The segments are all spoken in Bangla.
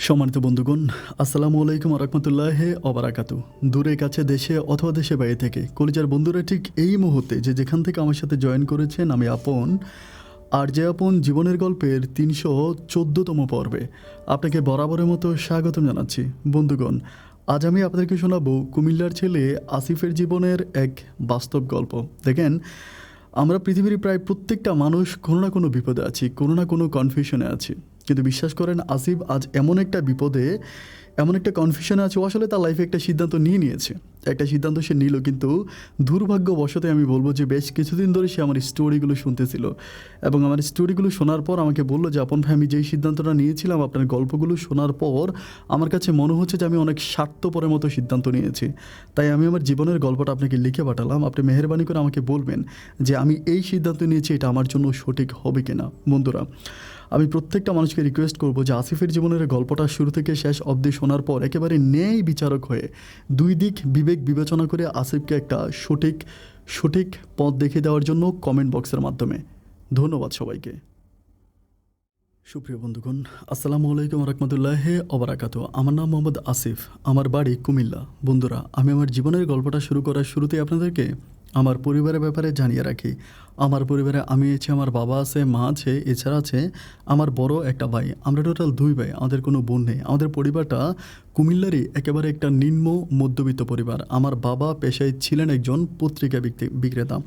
সম্মানিত বন্ধুগণ, আসসালামু আলাইকুম রহমতুল্লাহ অবরাকাতু। দূরে কাছে দেশে অথবা দেশে বাইরে থেকে কলিজার বন্ধুরা ঠিক এই মুহূর্তে যেখান থেকে আমার সাথে জয়েন করেছেন, আমি আপন আর যে আপন জীবনের গল্পের ৩১৪তম পর্বে আপনাকে বরাবরের মতো স্বাগতম জানাচ্ছি। বন্ধুগণ, আজ আমি আপনাদেরকে শোনাবো কুমিল্লার ছেলে আসিফের জীবনের এক বাস্তব গল্প। দেখেন, আমরা পৃথিবীর প্রায় প্রত্যেকটা মানুষ কোনো না কোনো বিপদে আছি, কোনো না কোনো কনফিউশনে আছি। কিন্তু বিশ্বাস করেন, আসিফ আজ এমন একটা বিপদে, এমন একটা কনফিউশনে আছে। ও আসলে তার লাইফে একটা সিদ্ধান্ত নিয়েছে, একটা সিদ্ধান্ত সে নিল, কিন্তু দুর্ভাগ্যবশত আমি বলবো যে বেশ কিছুদিন ধরে সে আমার স্টোরিগুলো শুনতেছিল এবং আমার স্টোরিগুলো শোনার পর আমাকে বললো যে আপন ভাই, আমি যেই সিদ্ধান্তটা নিয়েছিলাম আপনার গল্পগুলো শোনার পর আমার কাছে মনে হচ্ছে যে আমি অনেক স্বার্থপরের মতো সিদ্ধান্ত নিয়েছি। তাই আমি আমার জীবনের গল্পটা আপনাকে লিখে পাঠালাম। আপনি মেহেরবানি করে আমাকে বলবেন যে আমি এই সিদ্ধান্ত নিয়েছি, এটা আমার জন্য সঠিক হবে কিনা। বন্ধুরা, আমি প্রত্যেকটা মানুষকে রিকোয়েস্ট করবো যে আসিফের জীবনের গল্পটা শুরু থেকে শেষ অবধি শোনার পর একেবারে ন্যায় বিচারক হয়ে দুই দিক বিবেক বিবেচনা করে আসিফকে একটা সঠিক পথ দেখিয়ে দেওয়ার জন্য কমেন্ট বক্সের মাধ্যমে ধন্যবাদ সবাইকে। সুপ্রিয় বন্ধুগণ, আসসালামু আলাইকুম রহমতুল্লাহ অবরাকাতু। আমার নাম মোহাম্মদ আসিফ, আমার বাড়ি কুমিল্লা। বন্ধুরা, আমি আমার জীবনের গল্পটা শুরু করার শুরুতেই আপনাদেরকে আমার পরিবারের ব্যাপারে জানিয়ে রাখি। আমার পরিবারে আমি আছি, আমার বাবা আছে, মা আছে, এছাড়া আছে আমার বড় একটা ভাই। আমরা টোটাল 2 ভাই, আমাদের কোনো বোন নেই। আমাদের পরিবারটা কুমিল্লারই একেবারে একটা নিম্ন মধ্যবিত্ত পরিবার। আমার বাবা পেশায় ছিলেন একজন পত্রিকা বিক্রেতা।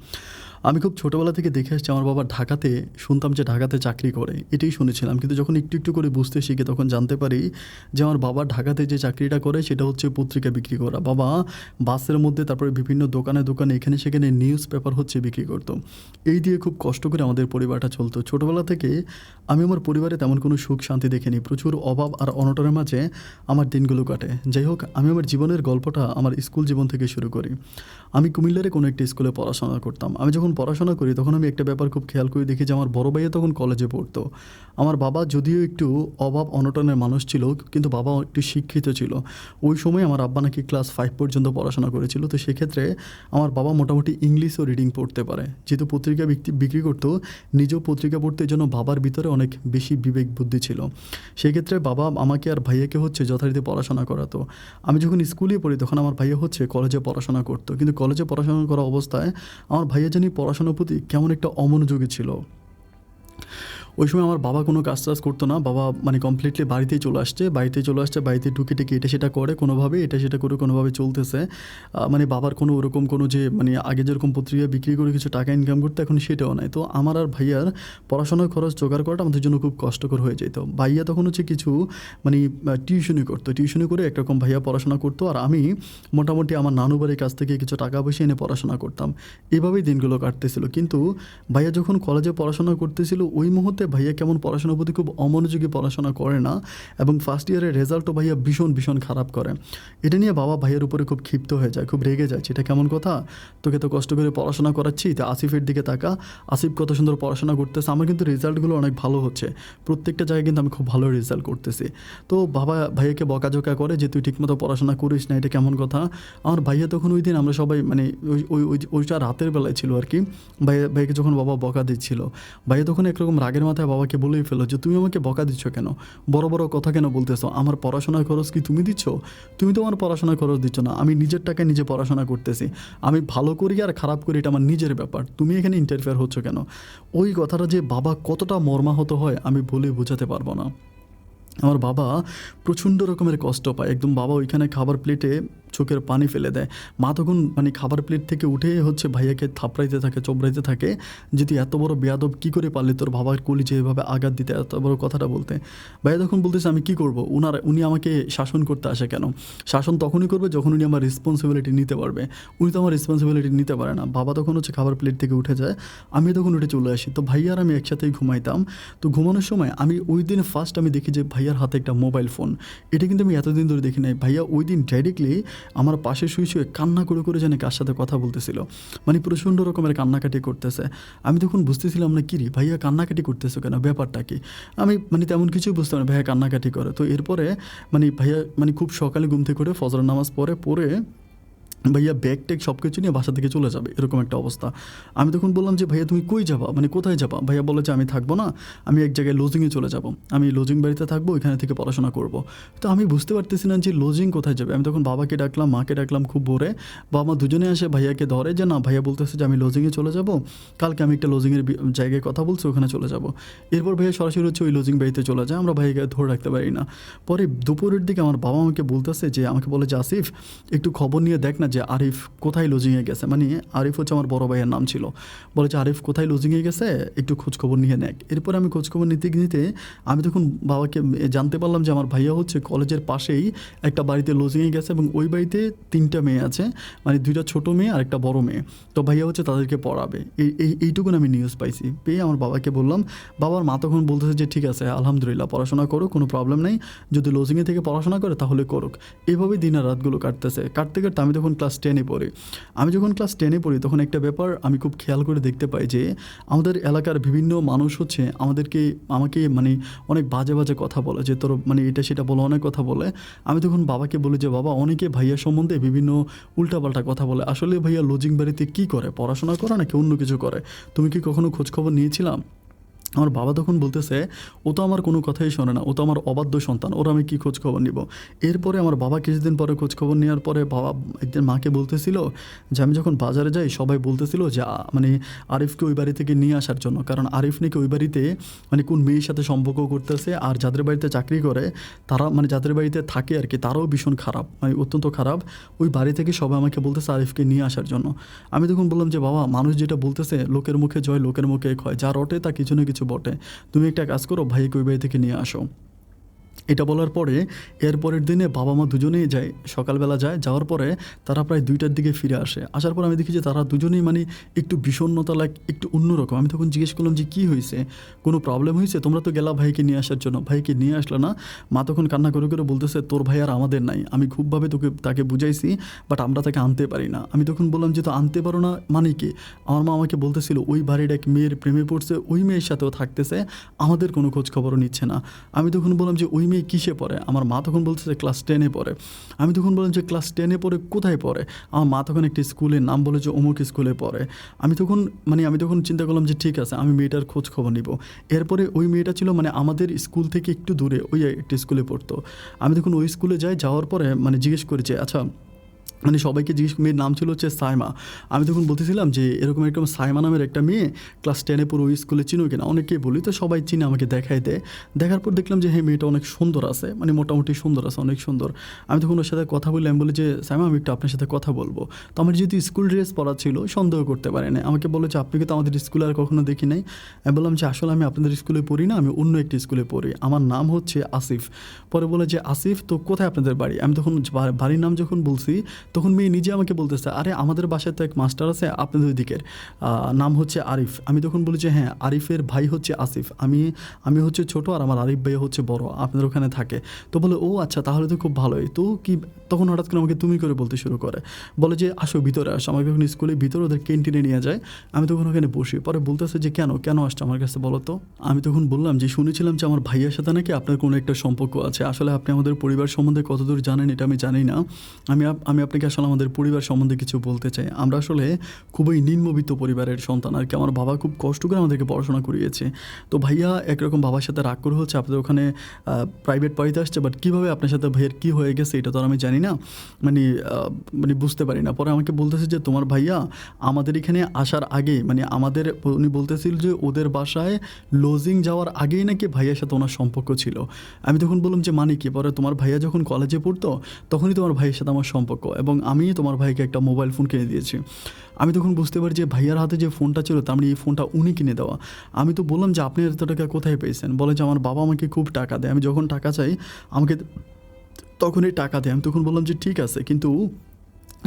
আমি খুব ছোটোবেলা থেকে দেখে আসছি আমার বাবা ঢাকাতে, শুনতাম যে ঢাকাতে চাকরি করে, এটাই শুনেছিলাম। কিন্তু যখন একটু একটু করে বুঝতে শিখে তখন জানতে পারি যে আমার বাবা ঢাকাতে যে চাকরিটা করে সেটা হচ্ছে পত্রিকা বিক্রি করা। বাবা বাসের মধ্যে, তারপরে বিভিন্ন দোকানে দোকানে এখানে সেখানে নিউজ পেপার হচ্ছে বিক্রি করতো। এই দিয়ে খুব কষ্ট করে আমাদের পরিবারটা চলতো। ছোটোবেলা থেকে আমি আমার পরিবারে তেমন কোনো সুখ শান্তি দেখিনি, প্রচুর অভাব আর অনটনের মাঝে আমার দিনগুলো কাটে। যাই হোক, আমি আমার জীবনের গল্পটা আমার স্কুল জীবন থেকে শুরু করি। আমি কুমিল্লারে কোনো একটা স্কুলে পড়াশোনা করতাম। আমি যখন পড়াশোনা করি তখন আমি একটা ব্যাপার খুব খেয়াল করে দেখি যে আমার বড় ভাইয়া তখন কলেজে পড়তো। আমার বাবা যদিও একটু অভাব অনটনের মানুষ ছিল, কিন্তু বাবা একটু শিক্ষিত ছিল। ওই সময় আমার আব্বা নাকি ক্লাস 5 পর্যন্ত পড়াশোনা করেছিল। তো সেক্ষেত্রে আমার বাবা মোটামুটি ইংলিশ ও রিডিং পড়তে পারে। যেহেতু পত্রিকা বিক্রি করতো, নিজেও পত্রিকা পড়তে, জন্য বাবার ভিতরে অনেক বেশি বিবেক বুদ্ধি ছিল। সেক্ষেত্রে বাবা আমাকে আর ভাইয়াকে হচ্ছে যথারীতি পড়াশোনা করাতো। আমি যখন স্কুলে পড়ি তখন আমার ভাইয়া হচ্ছে কলেজে পড়াশোনা করতো, কিন্তু কলেজে পড়াশোনা করা অবস্থায় আমার ভাইয়া জানি পড়াশোনার প্রতি কেমন একটা অমনোযোগী ছিল। ওই সময় আমার বাবা কোনো কাজ টাজ করতো না। বাবা মানে কমপ্লিটলি বাড়িতে চলে আসছে, বাড়িতে ঢুকে টেকে এটা সেটা করে, কোনোভাবে এটা সেটা করে কোনোভাবে চলতেছে। মানে বাবার কোনো ওরকম কোনো যে মানে আগে যেরকম পত্রিকা বিক্রি করে কিছু টাকা ইনকাম করতো, এখন সেটাও নাই। তো আমার আর ভাইয়ার পড়াশোনার খরচ জোগাড় করাটা আমাদের জন্য খুব কষ্টকর হয়ে যেত। ভাইয়া তখন হচ্ছে কিছু মানে টিউশনি করতো, টিউশনি করে একরকম ভাইয়া পড়াশোনা করতো, আর আমি মোটামুটি আমার নানু বাড়ির কাছ থেকে কিছু টাকা পয়সা এনে পড়াশোনা করতাম। এভাবেই দিনগুলো কাটতেছিল। কিন্তু ভাইয়া যখন কলেজে পড়াশোনা করতেছিল ওই মুহূর্তে ভাইয়া কেমন পড়াশোনার প্রতি খুব অমনোযোগী পড়াশোনা করে না, এবং ফার্স্ট ইয়ারের রেজাল্টও ভাইয়া ভীষণ খারাপ করে। এটা নিয়ে বাবা ভাইয়ের উপরে খুব ক্ষিপ্ত হয়ে যায়, খুব রেগে যায়। এটা কেমন কথা, তোকে তো কষ্ট করে পড়াশোনা করাচ্ছি, তো আসিফের দিকে তাকা, আসিফ কত সুন্দর পড়াশোনা করতেছে, আমার কিন্তু রেজাল্টগুলো অনেক ভালো হচ্ছে, প্রত্যেকটা জায়গায় কিন্তু আমি খুব ভালো রেজাল্ট করতেছি। তো বাবা ভাইয়াকে বকাঝকা করে যে তুই ঠিকমতো পড়াশোনা করিস না, এটা কেমন কথা। আমার ভাইয়া তখন ওই দিন আমরা সবাই মানে ওইটা রাতের বেলায় ছিল আর কি। ভাইয়াকে যখন বাবা বকা দিচ্ছিল, ভাইয়া তখন একরকম রাগের মাথায় বাবাকে বলেই ফেলো যে তুমি আমাকে বকা দিচ্ছ কেন, বড় বড় কথা কেন বলতেছো, আমার পড়াশোনার খরচ কি তুমি দিচ্ছ? তুমি তো আমার পড়াশোনার খরচ দিচ্ছ না, আমি নিজের টাকায় নিজে পড়াশোনা করতেছি, আমি ভালো করি আর খারাপ করি এটা আমার নিজের ব্যাপার, তুমি এখানে ইন্টারফেয়ার হচ্ছ কেন। ওই কথাটা যে বাবা কতটা মর্মাহত হয় আমি বলে বোঝাতে পারবো না। আমার বাবা প্রচণ্ড রকমের কষ্ট পায় একদম। বাবা ওইখানে খাবার প্লেটে চোখের পানি ফেলে দেয়। মা তখন মানে খাবার প্লেট থেকে উঠে হচ্ছে ভাইয়াকে থাপড়াইতে থাকে, চোবড়াইতে থাকে যে তুই এত বড় বেয়াদব কী করে পারলি তোর বাবার কলিজে এভাবে আঘাত দিতে, এত বড় কথাটা বলতে। ভাইয়া তখন বলতেছে আমি কী করবো, উনি আমাকে শাসন করতে আসে কেন? শাসন তখনই করবে যখন উনি আমার রেসপন্সিবিলিটি নিতে পারবে, উনি তো আমার রেসপন্সিবিলিটি নিতে পারে না। বাবা তখন হচ্ছে খাবার প্লেট থেকে উঠে যায়, আমি তখন উঠে চলে আসি। তো ভাইয়া আর আমি একসাথেই ঘুমাইতাম। তো ঘুমানোর সময় আমি ওই দিন ফার্স্ট আমি দেখি যে ভাইয়ার হাতে একটা মোবাইল ফোন। এটা কিন্তু আমি এতদিন ধরে দেখি নাই। ভাইয়া ওই দিন ডাইরেক্টলি আমার পাশে শুয়ে কান্না করে জানে কার সাথে কথা বলতেছিল, মানে প্রচণ্ড রকমের কান্নাকাটি করতেছে। আমি তখন বুঝতেছিলাম না, কিরি ভাইয়া কান্নাকাটি করতেছো কেন, ব্যাপারটা কি। আমি মানে তেমন কিছুই বুঝতাম না, ভাইয়া কান্নাকাটি করে। তো এরপরে মানে ভাইয়া মানে খুব সকালে ঘুম থেকে করে ফজর নামাজ পড়ে ভাইয়া ব্যাগ ট্যাগ সব কিছু নিয়ে বাসা থেকে চলে যাবে, এরকম একটা অবস্থা। আমি তখন বললাম যে ভাইয়া তুমি কই যাবা, মানে কোথায় যাবা? ভাইয়া বলে যে আমি থাকবো না, আমি এক জায়গায় লজিংয়ে চলে যাব, আমি লজিং বাড়িতে থাকবো, ওইখানে থেকে পড়াশোনা করব। তো আমি বুঝতে পারতেছি না যে লজিং কোথায় যাবে। আমি তখন বাবাকে ডাকলাম, মাকে ডাকলাম খুব ভোরে। বাবা মা দুজনে আসে ভাইয়াকে ধরে যে না, ভাইয়া বলতেছে যে আমি লজিংয়ে চলে যাব, কালকে আমি একটা লজিংয়ের জায়গায় কথা বলছি, ওখানে চলে যাব। এরপর ভাইয়া সরাসরি হচ্ছে ওই লজিং বাড়িতে চলে যায়, আমরা ভাইয়াকে ধরে রাখতে পারি না। পরে দুপুরের দিকে আমার বাবা আমাকে বলতেছে যে, আমাকে বলে যে আসিফ একটু খবর নিয়ে দেখ না যে আরিফ কোথায় লজিংয়ে গেছে। মানে আরিফ হচ্ছে আমার বড় ভাইয়ের নাম ছিল। বলে যে আরিফ কোথায় লজিংয়ে গেছে, একটু খোঁজখবর নিয়ে নেক। এরপর আমি খোঁজখবর নিতে নিতে আমি তখন বাবাকে জানতে পারলাম যে আমার ভাইয়া হচ্ছে কলেজের পাশেই একটা বাড়িতে লজিংয়ে গেছে, এবং ওই বাড়িতে 3টা মেয়ে আছে, মানে 2টা ছোটো মেয়ে আর একটা বড় মেয়ে। তো ভাইয়া হচ্ছে তাদেরকে পড়াবে, এইটুকুন আমি নিউজ পাইছি। পেয়ে আমার বাবাকে বললাম, বাবার মা তখন বলতেছে যে ঠিক আছে আলহামদুলিল্লাহ, পড়াশোনা করো, কোনো প্রবলেম নেই, যদি লজিংয়ে থেকে পড়াশোনা করে তাহলে করুক। এভাবেই দিনের রাতগুলো কাটতেছে। কাটতে কাটতে আমি তখন ক্লাস 10-এ পড়ি। আমি যখন ক্লাস 10-এ পড়ি তখন একটা ব্যাপার আমি খুব খেয়াল করে দেখতে পাই যে আমাদের এলাকার বিভিন্ন মানুষ হচ্ছে আমাকে মানে অনেক বাজে বাজে কথা বলে, যে তোর মানে এটা সেটা বলে অনেক কথা বলে। আমি তখন বাবাকে বলি যে বাবা, অনেকে ভাইয়া সম্বন্ধে বিভিন্ন উল্টাপাল্টা কথা বলে, আসলে ভাইয়া লজিং বাড়িতে কী করে, পড়াশোনা করে নাকি অন্য কিছু করে, তুমি কি কখনো খোঁজখবর নিয়েছিলাম? আমার বাবা তখন বলতেছে, ও তো আমার কোনো কথাই শোনে না, ও তো আমার অবাধ্য সন্তান, ওর আমি কী খোঁজখবর নিব। এরপরে আমার বাবা কিছুদিন পরে খোঁজখবর নেওয়ার পরে বাবা একদিন মাকে বলতেছিল যে আমি যখন বাজারে যাই সবাই বলতেছিল যে মানে আরিফকে ওই বাড়ি থেকে নিয়ে আসার জন্য, কারণ আরিফ নাকি ওই বাড়িতে মানে কোন মেয়ের সাথে সম্পর্ক করতেছে, আর যাদের বাড়িতে চাকরি করে তারা, মানে যাদের বাড়িতে থাকে আর কি, তারাও ভীষণ খারাপ, মানে অত্যন্ত খারাপ। ওই বাড়ি থেকে সবাই আমাকে বলতেছে আরিফকে নিয়ে আসার জন্য। আমি তখন বললাম যে বাবা, মানুষ যেটা বলতেছে লোকের মুখে জয়, লোকের মুখে ক্ষয়, যা রটে তা কিছু না কিছু বটে, তুমি একটা কাজ করো, ভাইকে ওই বাড়ি থেকে নিয়ে আসো। এটা বলার পরে এর পরের দিনে বাবা মা দুজনেই যায়, সকালবেলা যায়, যাওয়ার পরে তারা প্রায় 2টার দিকে ফিরে আসে। আসার পর আমি দেখি যে তারা দুজনেই মানে একটু বিষণ্ণতা একটু অন্যরকম। আমি তখন জিজ্ঞেস করলাম যে কী হয়েছে, কোনো প্রবলেম হয়েছে? তোমরা তো গেলা ভাইকে নিয়ে আসার জন্য, ভাইকে নিয়ে আসলো না। মা তখন কান্না করে করে বলতেছে, তোর ভাই আর আমাদের নাই, আমি খুবভাবে তাকে বুঝাইছি, বাট আমরা তাকে আনতে পারি না। আমি তখন বললাম যে তো আনতে পারো না মানে কি? আমার মা আমাকে বলতেছিল ওই বাড়ির এক মেয়ের প্রেমে পড়ছে, ওই মেয়ের সাথেও থাকতেছে, আমাদের কোনো খোঁজখবরও নিচ্ছে না। আমি তখন বললাম যে ওই মেয়ে কিসে পড়ে? আমার মা তখন বলতেছে ক্লাস 10-এ পড়ে। আমি তখন বললাম যে ক্লাস 10-এ পড়ে কোথায় পড়ে? আমার মা তখন একটি স্কুলের নাম বলে যে অমুক স্কুলে পড়ে। আমি তখন চিন্তা করলাম যে ঠিক আছে, আমি মেয়েটার খোঁজ খবর নিব। এরপরে ওই মেয়েটা ছিল মানে আমাদের স্কুল থেকে একটু দূরে, ওই একটি স্কুলে পড়তো। আমি তখন ওই স্কুলে যাই, যাওয়ার পরে মানে জিজ্ঞেস করেছি, আচ্ছা মানে সবাইকে জিজ্ঞেস, মেয়ের নাম ছিল হচ্ছে সাইমা। আমি তখন বলতেছিলাম যে এরকম সাইমা নামের একটা মেয়ে ক্লাস 10-এ পড়ে ওই স্কুলে চিনো কিনা? অনেকেই বলি, তো সবাই চিনে, আমাকে দেখায় দেয়। দেখার পর দেখলাম যে হ্যাঁ, মেয়েটা অনেক সুন্দর আছে, মানে মোটামুটি সুন্দর আছে, অনেক সুন্দর। আমি তখন ওর সাথে কথা বললে, আমি বলি যে সাইমা, আমি একটু আপনার সাথে কথা বলবো। তো আমার যেহেতু স্কুল ড্রেস পরা ছিল, সন্দেহ করতে পারে না। আমাকে বলে যে আপনি তো আমাদের স্কুলে আর কখনো দেখি নাই। আমি বললাম যে আসলে আমি আপনাদের স্কুলে পড়ি না, আমি অন্য একটি স্কুলে পড়ি, আমার নাম হচ্ছে আসিফ। পরে বলে যে আসিফ, তো কোথায় আপনাদের বাড়ি? আমি তখন বাড়ির নাম যখন বলছি, তখন মেয়ে নিজে আমাকে বলতেছে, আরে আমাদের বাসায় তো এক মাস্টার আছে আপনাদের ওই দিকের, নাম হচ্ছে আরিফ। আমি তখন বলি যে হ্যাঁ, আরিফের ভাই হচ্ছে আসিফ, আমি হচ্ছে ছোট, আর আমার আরিফ ভাই হচ্ছে বড়, আপনাদের ওখানে থাকে। তো বলে ও আচ্ছা, তাহলে তো খুব ভালোই। তো কি, তখন হঠাৎ করে আমাকে তুমি করে বলতে শুরু করে, বলে যে আসো ভিতরে আসো। আমাকে যখন স্কুলের ভিতরে ওদের ক্যান্টিনে নিয়ে যায়, আমি তখন ওখানে বসি। পরে বলতেছে যে কেন আসছো আমার কাছে বলো তো? আমি তখন বললাম যে শুনেছিলাম যে আমার ভাইয়ের সাথে নাকি আপনার কোনো একটা সম্পর্ক আছে। আসলে আপনি আমাদের পরিবার সম্বন্ধে কতদূর জানেন এটা আমি জানি না। আমি আপনাকে আসলে আমাদের পরিবার সম্বন্ধে কিছু বলতে চাই। আমরা আসলে খুবই নিম্নবিত্ত পরিবারের সন্তান আর কি। আমার বাবা খুব কষ্ট করে আমাদেরকে পড়াশোনা করিয়েছে। তো ভাইয়া একরকম বাবার সাথে রাগ করে হচ্ছে আপনাদের ওখানে প্রাইভেট পড়াইতে আসছে, বাট কীভাবে আপনার সাথে ভাইয়ের কী হয়ে গেছে এটা তো আর আমি জানি না, মানে বুঝতে পারি না। পরে আমাকে বলতেছে যে তোমার ভাইয়া আমাদের এখানে আসার আগে, মানে উনি বলতেছিল যে ওদের বাসায় লজিং যাওয়ার আগেই নাকি ভাইয়ার সাথে ওনার সম্পর্ক ছিল। আমি তখন বললাম যে মানে কি? পরে তোমার ভাইয়া যখন কলেজে পড়তো তখনই তোমার ভাইয়ের সাথে আমার সম্পর্ক, এবং আমি তোমার ভাইকে একটা মোবাইল ফোন কিনে দিয়েছি। আমি তখন বুঝতে পারি যে ভাইয়ার হাতে যে ফোনটা ছিল, তার মানে এই ফোনটা উনি কিনে দেওয়া। আমি তো বললাম যে আপনি এত টাকা কোথায় পেয়েছেন? বলে যে আমার বাবা আমাকে খুব টাকা দেয়, আমি যখন টাকা চাই আমাকে তখনই টাকা দেয়। আমি তখন বললাম যে ঠিক আছে, কিন্তু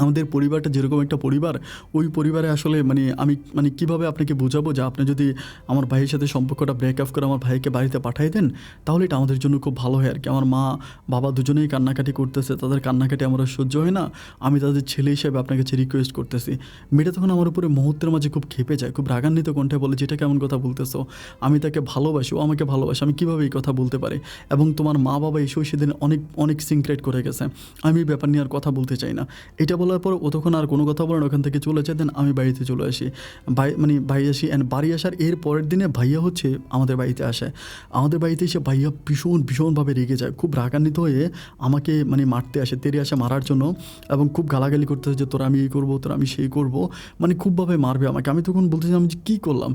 আমাদের পরিবারটা যেরকম একটা পরিবার, ওই পরিবারে আসলে আমি কীভাবে আপনাকে বোঝাবো যে আপনি যদি আমার ভাইয়ের সাথে সম্পর্কটা ব্রেকআপ করে আমার ভাইকে বাড়িতে পাঠিয়ে দেন, তাহলে এটা আমাদের জন্য খুব ভালো হয় আর কি। আমার মা বাবা দুজনেই কান্নাকাটি করতেছে, তাদের কান্নাকাটি আমার সহ্য হয় না। আমি তাদের ছেলে হিসেবে আপনার কাছে রিকোয়েস্ট করতেছি। মেয়েটা তখন আমার উপরে মুহূর্তের মাঝে খুব খেপে যায়, খুব রাগান্বিত কণ্ঠে বলে, যেটা কেমন কথা বলতেছো? আমি তাকে ভালোবাসি, ও আমাকে ভালোবাসে, আমি কীভাবে এই কথা বলতে পারি? এবং তোমার মা বাবা এসেও সেদিন অনেক সিক্রেট করে গেছে, আমি এই ব্যাপার নিয়ে আর কথা বলতে চাই না। এটা বলার পর ও তখন আর কোনো কথা বলে না, ওখান থেকে চলে যায়। দেন আমি বাড়িতে চলে আসি, বাড়ি আসি। অ্যান্ড বাড়ি আসার এর পরের দিনে ভাইয়া হচ্ছে আমাদের বাড়িতে আসে। আমাদের বাড়িতে এসে ভাইয়া ভীষণভাবে রেগে যায়, খুব রাগান্বিত হয়ে আমাকে মারতে আসে, তেড়ে আসে মারার জন্য, এবং খুব গালাগালি করতেছে যে তোরা আমি এই করবো, তোরা আমি সেই করবো, খুবভাবে মারবে আমাকে। আমি তখন বলতেছিলাম যে কী করলাম।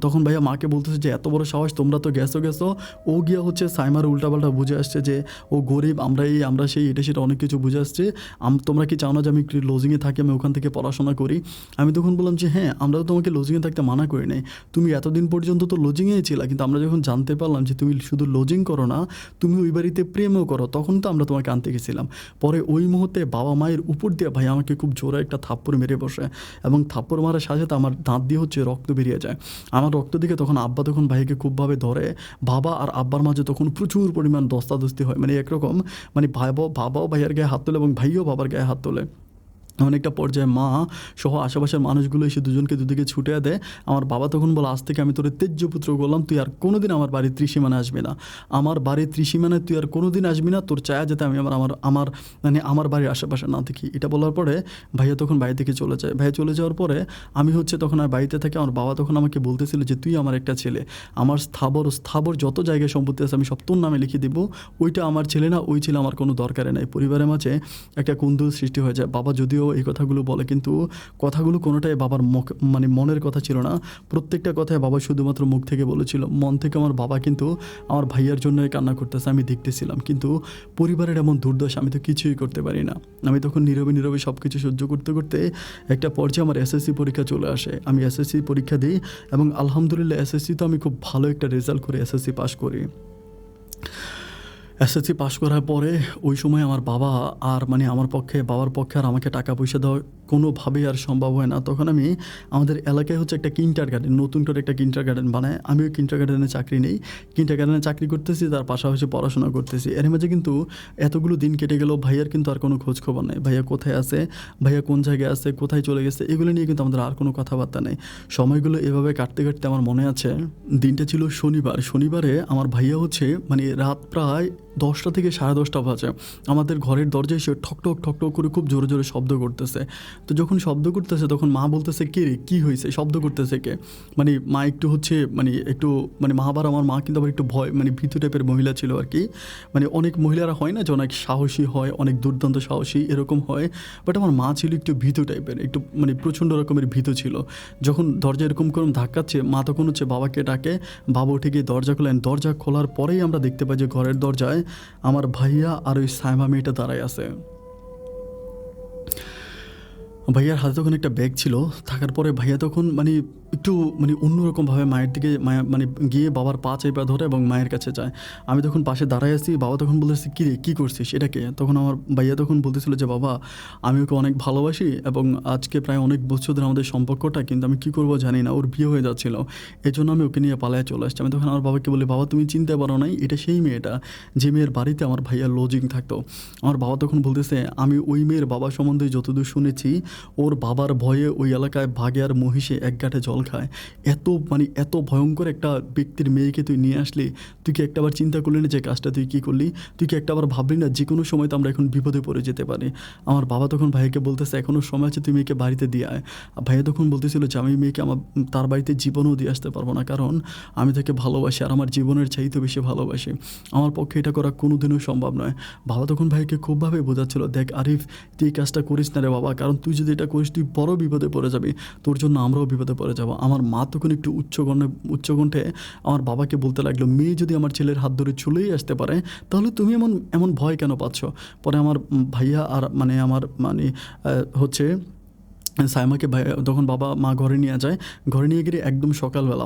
তখন ভাইয়া মাকে বলতেছে যে এত বড় সাহস, তোমরা তো গেছো। ও গিয়া হচ্ছে সাইমার উল্টাপাল্টা বুঝে আসছে যে ও গরিব, আমরা সেই এটা সেটা অনেক কিছু বুঝে আসছে। তোমরা কি চাও না যে আমি একটু লজিংয়ে থাকি, আমি ওখান থেকে পড়াশোনা করি? আমি তখন বললাম যে হ্যাঁ, আমরা তো তোমাকে লজিংয়ে থাকতে মানা করি নাই, তুমি এতদিন পর্যন্ত তো লজিংয়েই ছিলা, কিন্তু আমরা যখন জানতে পারলাম যে তুমি শুধু লজিং করো না, তুমি ওই বাড়িতে প্রেমও করো, তখন তো আমরা তোমাকে আনতে গেছিলাম। পরে ওই মুহূর্তে বাবা মায়ের উপর দিয়ে ভাই আমাকে খুব জোরে একটা থাপ্পড় মেরে বসে, এবং থাপ্পড় মারার সাথে সাথে আমার দাঁত দিয়ে হচ্ছে রক্ত বেরিয়ে যায়। আমার রক্ত দিকে তখন আব্বা তখন ভাইকে খুবভাবে ধরে। বাবা আর আব্বার মাঝে তখন প্রচুর পরিমাণ দস্তাদস্তি হয়, একরকম বাবাও ভাইয়ের গায়ে হাত তোলে এবং ভাইও বাবার গায়ে হাত তোলে। এমন একটা পর্যায়ে মা সহ আশেপাশের মানুষগুলো এসে দুজনকে দুদিকে ছুটে দেয়। আমার বাবা তখন বলে, আজ থেকে আমি তোর তেজ্যপুত্র করলাম, তুই আর কোনোদিন আমার বাড়ির ত্রিসীমানে আসবি না, আমার বাড়ির ত্রিসীমানে তুই আর কোনোদিন আসবি না, তোর চায়া যাতে আমি আমার বাড়ির আশেপাশে না দেখি। এটা বলার পরে ভাইয়া তখন বাড়ি থেকে চলে যায়। ভাইয়া চলে যাওয়ার পরে আমি হচ্ছে তখন আর বাড়িতে থাকি। আমার বাবা তখন আমাকে বলতেছিল যে তুই আমার একটা ছেলে, আমার স্থাবর যত জায়গায় সম্পত্তি আছে আমি সব তোর নামে লিখে দেবো, ওইটা আমার ছেলে না, ওই ছেলে আমার কোনো দরকারে নাই। পরিবারের মাঝে একটা কুন্দল সৃষ্টি হয়ে যায়। বাবা যদিও এই কথাগুলো বলে, কিন্তু কথাগুলো কোনোটাই বাবার মনের কথা ছিল না। প্রত্যেকটা কথায় বাবা শুধুমাত্র মুখ থেকে বলেছিল, মন থেকে আমার বাবা কিন্তু আমার ভাইয়ার জন্য কান্না করতেছে, আমি দেখতেছিলাম। কিন্তু পরিবারের এমন দুর্দশা, আমি তো কিছুই করতে পারি না। আমি তখন নীরবে সব কিছু সহ্য করতে করতে একটা পর্যায়ে আমার এসএসসি পরীক্ষা চলে আসে। আমি এসএসসি পরীক্ষা দিই এবং আলহামদুলিল্লাহ এসএসসি তো আমি খুব ভালো একটা রেজাল্ট করে এসএসসি পাস করি। এসএসসি পাস করার পরে ওই সময় আমার বাবা আর বাবার পক্ষে আর আমাকে টাকা পয়সা দেওয়া কোনোভাবেই আর সম্ভব হয় না। তখন আমি আমাদের এলাকায় হচ্ছে একটা কিন্ডারগার্টেন, নতুন করে একটা কিন্ডারগার্টেন বানায়, আমি ওই কিন্ডারগার্টেনে চাকরি নেই। কিন্ডারগার্টেনে চাকরি করতেছি, তার পাশাপাশি পড়াশোনা করতেছি। এর মাঝে কিন্তু এতগুলো দিন কেটে গেলেও ভাইয়ার কিন্তু আর কোনো খোঁজ খবর নেই। ভাইয়া কোথায় আছে, ভাইয়া কোন জায়গায় আছে, কোথায় চলে গেছে, এগুলো নিয়ে কিন্তু আমাদের আর কোনো কথাবার্তা নেই। সময়গুলো এভাবে কাটতে কাটতে আমার মনে আছে দিনটা ছিল শনিবারে আমার ভাইয়া হচ্ছে রাত প্রায় 10টা থেকে 10:30 বাজে আমাদের ঘরের দরজায় এসে ঠকঠক করে খুব জোরে জোরে শব্দ করতেছে। তো যখন শব্দ করতেছে তখন মা বলতেছে, কে রে, কী হয়েছে, শব্দ করতেছে কে? মা একটু হচ্ছে মা আবার আমার মা কিন্তু আবার একটু ভয় ভীতু টাইপের মহিলা ছিল আর কি। অনেক মহিলারা হয় না যে অনেক সাহসী হয়, অনেক দুর্দান্ত সাহসী এরকম হয়, বাট আমার মা ছিল একটু ভীতু টাইপের, একটু প্রচণ্ড রকমের ভীতু ছিল। যখন দরজা এরকম ধাক্কাচ্ছে, মা তখন হচ্ছে বাবাকে ডাকে, বাবা উঠে গিয়ে দরজা খোলেন। দরজা খোলার পরেই আমরা দেখতে পাই যে ঘরের দরজায় আমার ভাইয়া আর ওই সাইমা মেয়েটা দাঁড়ায় আছে। ভাইয়ার হাতে তখন একটা ব্যাগ ছিল, থাকার পরে ভাইয়া তখন একটু অন্যরকমভাবে মায়ের দিকে গিয়ে বাবার পা চেপে ধরে এবং মায়ের কাছে যায়। আমি তখন পাশে দাঁড়ায় আছি, বাবা তখন বলতেছে, কী রে, কী করছিস, এটাকে? তখন আমার ভাইয়া তখন বলতেছিল যে বাবা, আমি ওকে অনেক ভালোবাসি এবং আজকে প্রায় অনেক বছর ধরে আমাদের সম্পর্কটা, কিন্তু আমি কী করবো জানি না, ওর বিয়ে হয়ে যাচ্ছিল, এই জন্য আমি ওকে নিয়ে পালায় চলে আসছি। আমি তখন আমার বাবাকে বলি, বাবা তুমি চিনতে পারো নাই, এটা সেই মেয়েটা যে মেয়ের বাড়িতে আমার ভাইয়ার লজিং থাকতো। আমার বাবা তখন বলতেছে, আমি ওই মেয়ের বাবা সম্বন্ধে যতদূর শুনেছি, ওর বাবার ভয়ে ওই এলাকায় বাঘে আর মহিষে এক গাঁটে জল খায়। এত ভয়ঙ্কর একটা ব্যক্তির মেয়েকে তুই নিয়ে আসলি, তুই কি একটাবার চিন্তা করলি না যে কাজটা তুই কী করলি? তুই কি একটাবার ভাবলি না যে কোনো সময় তো আমরা এখন বিপদে পড়ে যেতে পারি? আমার বাবা তখন ভাইকে বলতেছে, এখনও সময় আছে, তুই মেয়েকে বাড়িতে দিয়ে আয়। ভাইয়া তখন বলতেছিল যে আমি মেয়েকে তার বাড়িতে জীবনেও দিয়ে আসতে পারবো না, কারণ আমি তাকে ভালোবাসি আর আমার জীবনের চাইতে বেশি ভালোবাসি, আমার পক্ষে এটা করা কোনোদিনও সম্ভব নয়। বাবা তখন ভাইকে খুবভাবে বোঝাচ্ছিল, দেখ আরিফ, তুই এই কাজটা করিস না রে বাবা, কারণ তুই যদি এটা করিস তুই বড় বিপদে পড়ে যাবি, তোর জন্য আমরাও বিপদে পড়ে যাবো। আমার মা তখন একটু উচ্চকণ্ঠে আমার বাবাকে বলতে লাগলো, মেয়ে যদি আমার ছেলের হাত ধরে চলেই আসতে পারে, তাহলে তুমি এমন ভয় কেন পাচ্ছ? পরে আমার ভাইয়া আর হচ্ছে সাইমাকে তখন বাবা মা ঘরে নিয়ে যায়। ঘরে নিয়ে গিয়ে একদম সকালবেলা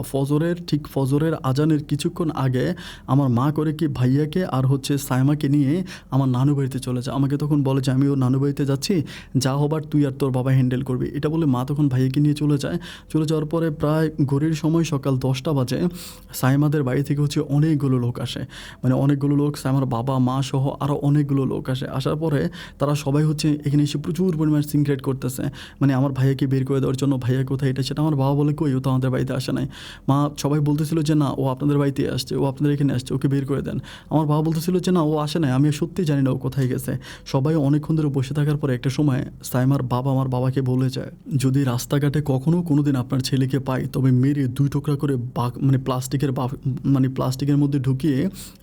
ফজরের আজানের কিছুক্ষণ আগে আমার মা করে কি ভাইয়াকে আর হচ্ছে সাইমাকে নিয়ে আমার নানু বাড়িতে চলে যায়। আমাকে তখন বলে যে আমি ওর নানু বাড়িতে যাচ্ছি, যা হবার তুই আর তোর বাবা হ্যান্ডেল করবি। এটা বলে মা তখন ভাইয়াকে নিয়ে চলে যায়। চলে যাওয়ার পরে প্রায় ঘড়ির সময় সকাল 10টা বাজে। সাইমাদের বাড়ি থেকে হচ্ছে অনেকগুলো লোক আসে, অনেকগুলো লোক, সাইমার বাবা মা সহ আরও অনেকগুলো লোক আসে। আসার পরে তারা সবাই হচ্ছে এখানে এসে প্রচুর পরিমাণ সিগারেট করতেছে। আমার ভাইয়াকে বের করে দেওয়ার জন্য, ভাইয়া কোথায় এটা সেটা। আমার বাবা বলে কই, ও তো আমাদের বাড়িতে আসে নাই। মা সবাই বলতেছিল যে না ও আপনাদের বাড়িতে আসছে, ও আপনাদের এখানে আসছে, ওকে বের করে দেন। আমার বাবা বলতেছিল যে না ও আসে নাই, আমি সত্যি জানি না ও কোথায় গেছে। সবাই অনেকক্ষণ ধরে বসে থাকার পরে একটা সময় সাইমার বাবা আমার বাবাকে বলে যায়, যদি রাস্তাঘাটে কখনও কোনো দিন আপনার ছেলেকে পাই তবে মেরে 2 টুকরা করে মানে প্লাস্টিকের মধ্যে ঢুকিয়ে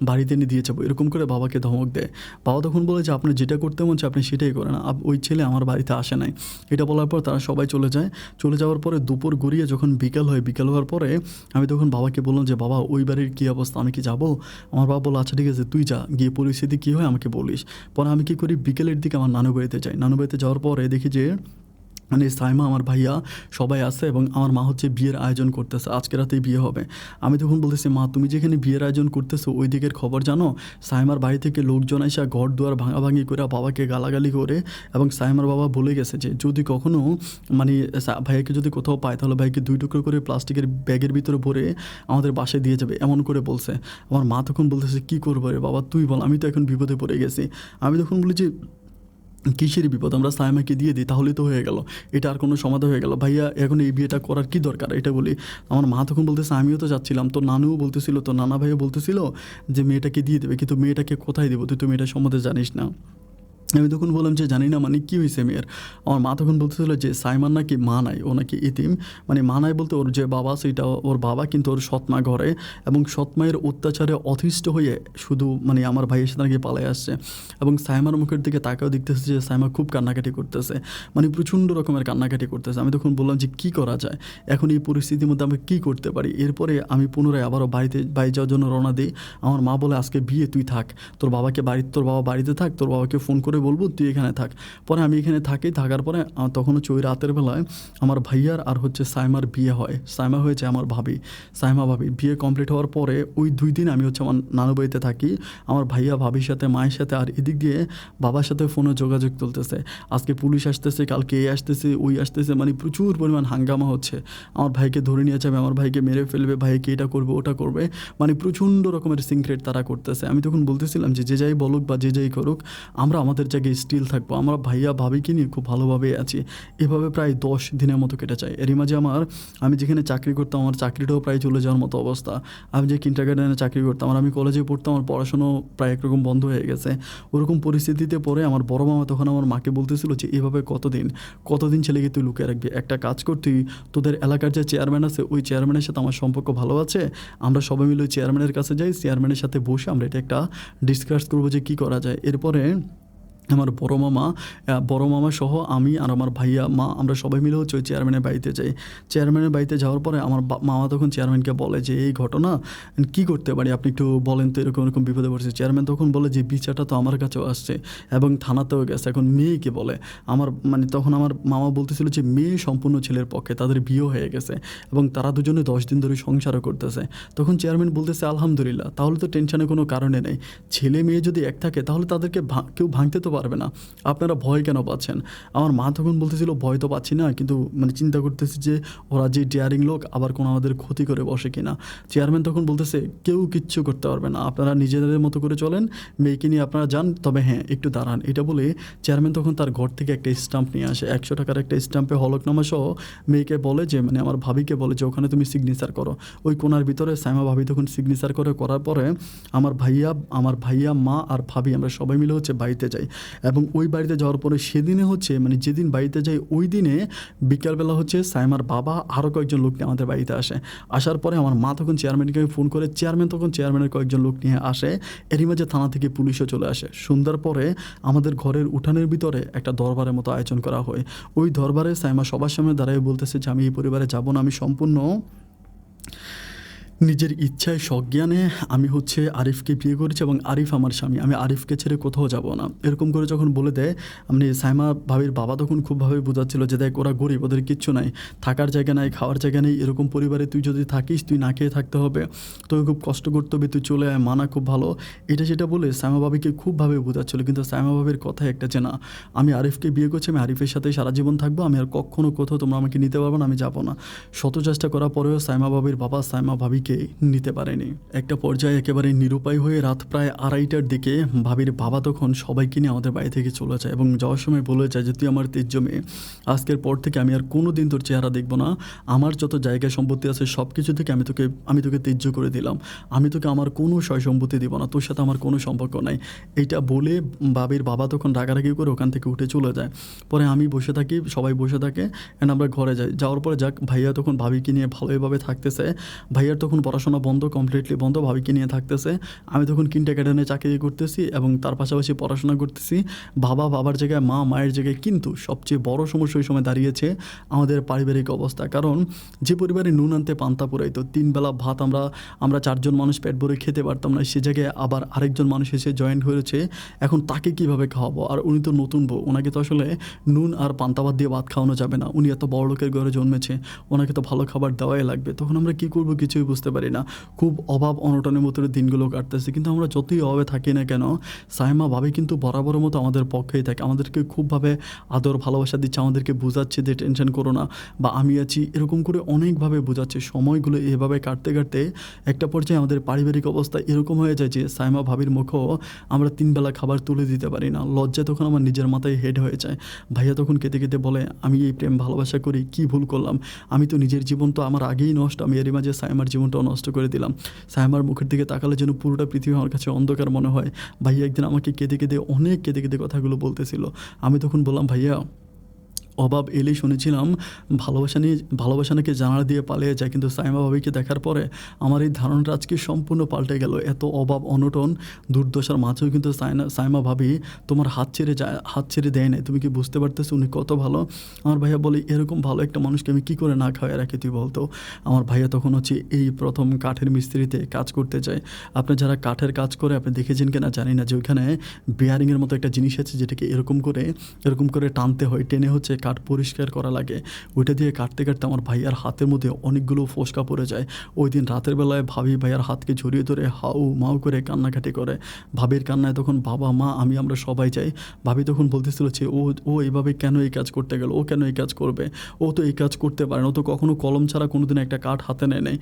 বাড়িতে এনে দিয়ে যাবো, এরকম করে বাবাকে ধমক দেয়। বাবা তখন বলে যে আপনার যেটা করতে মন চায় আপনি সেটাই করেন, ওই ছেলে আমার বাড়িতে আসে নাই। এটা বলার পর তারা সবাই চলে যায়। চলে যাওয়ার পরে দুপুর গড়িয়ে যখন বিকেল হয়, বিকেল হওয়ার পরে আমি তখন বাবাকে বললাম যে বাবা ওই বাড়ির কী অবস্থা, আমি কি যাবো? আমার বাবা বললো আচ্ছা ঠিক আছে তুই যা, গিয়ে পরিস্থিতি কী হয় আমাকে বলিস। পরে আমি কী করি, বিকেলের দিকে আমার নানু বাড়িতে যাই। নানু বাড়িতে যাওয়ার পরে দেখি যে মানে সাইমা, আমার ভাইয়া সবাই আছে এবং আমার মা হচ্ছে বিয়ের আয়োজন করতেছে, আজকে রাতেই বিয়ে হবে। আমি তখন বলতেছি মা তুমি যেখানে বিয়ের আয়োজন করতেছো ওই দিকের খবর জানো? সাইমার বাড়ি থেকে লোকজন এসে ঘর দুয়ার ভাঙাভাঙি করে বাবাকে গালাগালি করে, এবং সাইমার বাবা বলে গেছে যে যদি কখনও মানে ভাইয়াকে যদি কোথাও পায় তাহলে ভাইকে 2 টুকরো করে প্লাস্টিকের ব্যাগের ভিতরে ভরে আমাদের বাসায় দিয়ে যাবে, এমন করে বলছে। আমার মা তখন বলতেছে কী করবো রে বাবা তুই বল, আমি তো এখন বিপদে পড়ে গেছি। আমি তখন বলি যে কিসের বিপদ, আমরা সাইমাকে দিয়ে দিই তাহলেই তো হয়ে গেল, এটা আর কোনো সমাধান হয়ে গেল, ভাইয়া এখন এই বিয়েটা করার কি দরকার এটা বলি। আমার মা তখন বলতেছে আমিও তো যাচ্ছিলাম, তো নানুও বলতেছিল, তো নানা ভাইয়া বলতেছিল যে মেয়েটাকে দিয়ে দেবে, কিন্তু মেয়েটাকে কোথায় দেবো, তুই তো মেয়েটার সম্বন্ধে জানিস না। আমি তখন বললাম যে জানি না মানে কী হয়েছে মেয়ের। আমার মা তখন বলতেছিল যে সাইমার নাকি মা নাই, ও নাকি ইতিম, মানে মা নাই বলতে ওর যে বাবা সেটা ওর বাবা, কিন্তু ওর সৎমা ঘরে, এবং সৎমায়ের অত্যাচারে অতিষ্ঠ হয়ে শুধু মানে আমার ভাইয়ের সাথে নাকি পালাই আসছে। এবং সাইমার মুখের দিকে তাকেও দেখতেছে যে সাইমা খুব কান্নাকাটি করতেছে, মানে প্রচণ্ড রকমের কান্নাকাটি করতেছে। আমি তখন বললাম যে কী করা যায় এখন এই পরিস্থিতির মধ্যে, আমি কী করতে পারি। এরপরে আমি পুনরায় আবারও বাড়ি যাওয়ার জন্য রওনা দিই। আমার মা বলে আজকে বিয়ে, তুই থাক, তোর বাবা বাড়িতে থাক, তোর বাবাকে ফোন করে বলবো তুই এখানে থাক। পরে আমি এখানে থাকার পরে তখন হচ্ছে ওই রাতের বেলায় আমার ভাইয়ার আর হচ্ছে সাইমার বিয়ে হয়। সাইমা হয়েছে আমার সাইমা ভাবি। বিয়ে কমপ্লিট হওয়ার পরে ওই 2 দিন আমি হচ্ছে আমার নানু বাড়িতে থাকি, আমার ভাইয়া ভাবির সাথে, মায়ের সাথে, আর এদিক দিয়ে বাবার সাথে ফোনে যোগাযোগ চলতেছে, আজকে পুলিশ আসতেছে, কালকে এই আসতেছে ওই আসতেছে, মানে প্রচুর পরিমাণ হাঙ্গামা হচ্ছে। আমার ভাইকে ধরে নিয়ে যাবে, আমার ভাইকে মেরে ফেলবে, ভাইকে এটা করবে ওটা করবে, মানে প্রচণ্ড রকমের সিক্রেট তারা করতেছে। আমি তখন বলতেছিলাম যে যে যাই বলুক বা যে যাই করুক আমরা আমাদের জায়গায় স্টিল থাকবো, আমরা ভাইয়া ভাবিকে নিয়ে খুব ভালোভাবে আছি। এভাবে প্রায় 10 দিনের মতো কেটে যায়। এরই মাঝে আমি যেখানে চাকরি করতাম আমার চাকরিটাও প্রায় চলে যাওয়ার মতো অবস্থা। আমি যে কিন্ডারগার্টেনে চাকরি করতাম আর আমি কলেজে পড়তাম, আমার পড়াশুনো প্রায় একরকম বন্ধ হয়ে গেছে। ওরকম পরিস্থিতিতে পরে আমার বড় মামা তখন আমার মাকে বলতেছিল যে এভাবে কতদিন ছেলেকে তুই লুকিয়ে রাখবি, একটা কাজ কর, তুই তোদের এলাকার যে চেয়ারম্যান আছে ওই চেয়ারম্যানের সাথে আমার সম্পর্ক ভালো আছে, আমরা সবাই মিলে ওই চেয়ারম্যানের কাছে যাই, চেয়ারম্যানের সাথে বসে আমরা এটা একটা ডিসকাস করবো যে কী করা যায়। এরপরে আমার বড় মামা সহ আমি আর আমার ভাইয়া মা আমরা সবাই মিলে হচ্ছে ওই চেয়ারম্যানের বাড়িতে যাই। চেয়ারম্যানের বাড়িতে যাওয়ার পরে আমার মামা তখন চেয়ারম্যানকে বলে যে এই ঘটনা কী করতে পারি, আপনি একটু বলেন তো, এরকম বিপদে পড়ছে। চেয়ারম্যান তখন বলে যে বিচারটা তো আমার কাছেও আসছে এবং থানাতেও গেছে, এখন মেয়েকে বলে। তখন আমার মামা বলতেছিল যে মেয়ে সম্পূর্ণ ছেলের পক্ষে, তাদের বিয়ে হয়ে গেছে এবং তারা দুজনে 10 দিন ধরে সংসারও করতেছে। তখন চেয়ারম্যান বলতেছে আলহামদুলিল্লাহ, তাহলে তো টেনশনের কোনো কারণে নেই, ছেলে মেয়ে যদি এক থাকে তাহলে তাদেরকে কেউ ভাঙতে তো পারবে না, আপনারা ভয় কেন পাচ্ছেন? আমার মা তখন বলতেছিল ভয় তো পাচ্ছি না, কিন্তু চিন্তা করতেছি যে ওরা যে ডেয়ারিং লোক আবার কোনো আমাদের ক্ষতি করে বসে কিনা। চেয়ারম্যান তখন বলতেছে কেউ কিচ্ছু করতে পারবে না, আপনারা নিজেদের মতো করে চলেন, মেয়েকে নিয়ে আপনারা যান, তবে হ্যাঁ একটু দাঁড়ান। এটা বলে চেয়ারম্যান তখন তার ঘর থেকে একটা স্ট্যাম্প নিয়ে আসে, 100 টাকার একটা স্ট্যাম্পে হলফনামা সহ মেয়েকে বলে যে আমার ভাবিকে বলে যে ওখানে তুমি সিগনেচার করো। ওই কোনার ভিতরে সাইমা ভাবি তখন সিগনেচার করার পরে আমার ভাইয়া মা আর ভাবি আমরা সবাই মিলে হচ্ছে বাড়িতে যাই। এবং ওই বাড়িতে যাওয়ার পরে সেদিনে হচ্ছে যেদিন বাড়িতে যাই ওই দিনে বিকালবেলা হচ্ছে সাইমার বাবা আরও কয়েকজন লোক নিয়ে আমাদের বাড়িতে আসে। আসার পরে আমার মা তখন চেয়ারম্যানকে ফোন করে, চেয়ারম্যান তখন চেয়ারম্যানের কয়েকজন লোক নিয়ে আসে। এরই মাঝে থানা থেকে পুলিশও চলে আসে। সন্ধ্যার পরে আমাদের ঘরের উঠানের ভিতরে একটা দরবারের মতো আয়োজন করা হয়। ওই দরবারে সাইমা সবার সামনে দাঁড়িয়ে বলতেছে যে আমি এই পরিবারে যাব না, আমি সম্পূর্ণ নিজের ইচ্ছায় সজ্ঞানে আমি হচ্ছে আরিফকে বিয়ে করেছি এবং আরিফ আমার স্বামী, আমি আরিফকে ছেড়ে কোথাও যাব না। এরকম করে যখন বলে দেয় সাইমা ভাবির বাবা তখন খুবভাবে বোঝাচ্ছিল যে দেখ ওরা গরিব, ওদের কিচ্ছু নাই, থাকার জায়গা নাই, খাওয়ার জায়গা নেই, এরকম পরিবারে তুই যদি থাকিস তুই না খেয়ে থাকতে হবে, তোকে খুব কষ্ট করতে হবে, তুই চলে আয়, মানা খুব ভালো, এটা সেটা বলে সাইমা ভাবিকে খুবভাবে বোঝাচ্ছিল। কিন্তু সাইমা ভাবির কথায় একটা যে না, আমি আরিফকে বিয়ে করছি, আমি আরিফের সাথে সারা জীবন থাকবো, আমি আর কখনো কোথাও তোমরা আমাকে নিতে পারবো না, আমি যাবো না। শত চেষ্টা করার পরেও সাইমা ভাবির বাবা সাইমা ভাবিকে ভাবিকে নিতে পারেনি। একটা পর্যায়ে একেবারে নিরুপায় হয়ে রাত প্রায় 2:30টার দিকে ভাবির বাবা তখন সবাইকে নিয়ে আমাদের বাড়ি থেকে চলে যায় এবং যাওয়ার সময় বলে যায় যে তুই আমার তেজ্য মেয়ে, আজকের পর থেকে আমি আর কোনো দিন তোর চেহারা দেখব না। আমার যত জায়গা সম্পত্তি আছে সব কিছু থেকে আমি তোকে ত্যায্য করে দিলাম। আমি তোকে আমার কোনো সয় সম্পত্তি দিব না, তোর সাথে আমার কোনো সম্পর্ক নাই। এইটা বলে ভাবির বাবা তখন রাগারাগি করে ওখান থেকে উঠে চলে যায়। পরে আমি বসে থাকি, সবাই বসে থাকে, অ্যান্ড আমরা ঘরে যাই। যাওয়ার পরে যাক ভাইয়া তখন ভাবিকে নিয়ে ভালোভাবে থাকতেছে। ভাইয়ার তখন পড়াশোনা বন্ধ, কমপ্লিটলি বন্ধ, ভাবিকে নিয়ে থাকতেছে। আমি তখন কিন্ডারগার্টেনে চাকরি করতেছি এবং তার পাশাপাশি পড়াশোনা করতেছি। বাবার জায়গায় মা, মায়ের জায়গায়। কিন্তু সবচেয়ে বড় সমস্যা ওই সময় দাঁড়িয়েছে আমাদের পারিবারিক অবস্থা। কারণ যে পরিবারে নুন আনতে পান্তা পুরাইতো, 3 বেলা ভাত আমরা 4 জন মানুষ পেট ভরে খেতে পারতাম না, সে জায়গায় আবার আরেকজন মানুষ এসে জয়েন্ট হয়েছে। এখন তাকে কীভাবে খাওয়াবো? আর উনি তো নতুন বউ, ওনাকে তো আসলে নুন আর পান্তা ভাত দিয়ে ভাত খাওয়ানো যাবে না। উনি এত বড় লোকের ঘরে জন্মেছে, ওনাকে তো ভালো খাবার দেওয়াই লাগবে। তখন আমরা কী করবো কিছুই বুঝতে পারি না। খুব অভাব অনটনের মতো দিনগুলো কাটতেছে। কিন্তু আমরা যতই অভাবে থাকি না কেন, সাইমা ভাবি কিন্তু বরাবরের মতো আমাদের পক্ষেই থাকে। আমাদেরকে খুবভাবে আদর ভালোবাসা দিচ্ছে, আমাদেরকে বোঝাচ্ছে যে টেনশন করো না বা আমি আছি, এরকম করে অনেকভাবে বোঝাচ্ছে। সময়গুলো এভাবে কাটতে কাটতে একটা পর্যায়ে আমাদের পারিবারিক অবস্থা এরকম হয়ে যায় যে সাইমা ভাবির মুখেও আমরা 3 বেলা খাবার তুলে দিতে পারি না। লজ্জায় তখন আমার নিজের মাথায় হেড হয়ে যায়। ভাইয়া তখন কেঁদে কেঁদে বলে, আমি এই প্রেম ভালোবাসা করি, কী ভুল করলাম? আমি তো নিজের জীবন তো আমার আগেই নষ্ট, আমি এরই মাঝে সাইমার জীবনটাও নষ্ট করে দিলাম। সাইমার মুখের দিকে তাকালে যেন পুরোটা পৃথিবী আমার কাছে অন্ধকার মনে হয়। ভাইয়া একদিন আমাকে কেঁদে কেঁদে কথাগুলো বলতেছিল। আমি তখন বললাম, ভাইয়া অভাব এলেই শুনেছিলাম ভালোবাসা নাকি জানালা দিয়ে পালিয়ে যায়, কিন্তু সাইমা ভাবিকে দেখার পরে আমার এই ধারণাটা আজকে সম্পূর্ণ পাল্টে গেল। এত অভাব অনটন দুর্দশার মাঝেও কিন্তু সাইমা ভাবি তোমার হাত ছেড়ে দেয় না। তুমি কি বুঝতে পারতেছো উনি কত ভালো? আমার ভাইয়া বলে, এরকম ভালো একটা মানুষকে আমি কী করে না খাওয়াই রাখি তুই বলতো? আমার ভাইয়া তখন হচ্ছে এই প্রথম কাঠের মিস্ত্রিতে কাজ করতে যায়। আপনি যারা কাঠের কাজ করে আপনি দেখেছেন কিনা জানি না, যে ওইখানে বিয়ারিংয়ের মতো একটা জিনিস আছে যেটাকে এরকম করে টানতে হয়, টেনে হচ্ছে কাঠ পরিষ্কার করা লাগে। ওইটা দিয়ে কাটতে আমার ভাইয়ার হাতের মধ্যে অনেকগুলো ফোসকা পড়ে যায়। ওই দিন রাতের বেলায় ভাবি ভাইয়ার হাতকে জড়িয়ে ধরে হাউ মাউ করে কান্নাকাটি করে। ভাবির কান্নায় তখন বাবা মা আমরা সবাই যাই। ভাবি তখন বলতেছিল যে ও এইভাবে কেন এই কাজ করতে গেল, ও কেন এই কাজ করবে, ও তো এই কাজ করতে পারে না, ও তো কখনো কলম ছাড়া কোনোদিন একটা কাঠ হাতে নেয় নাই।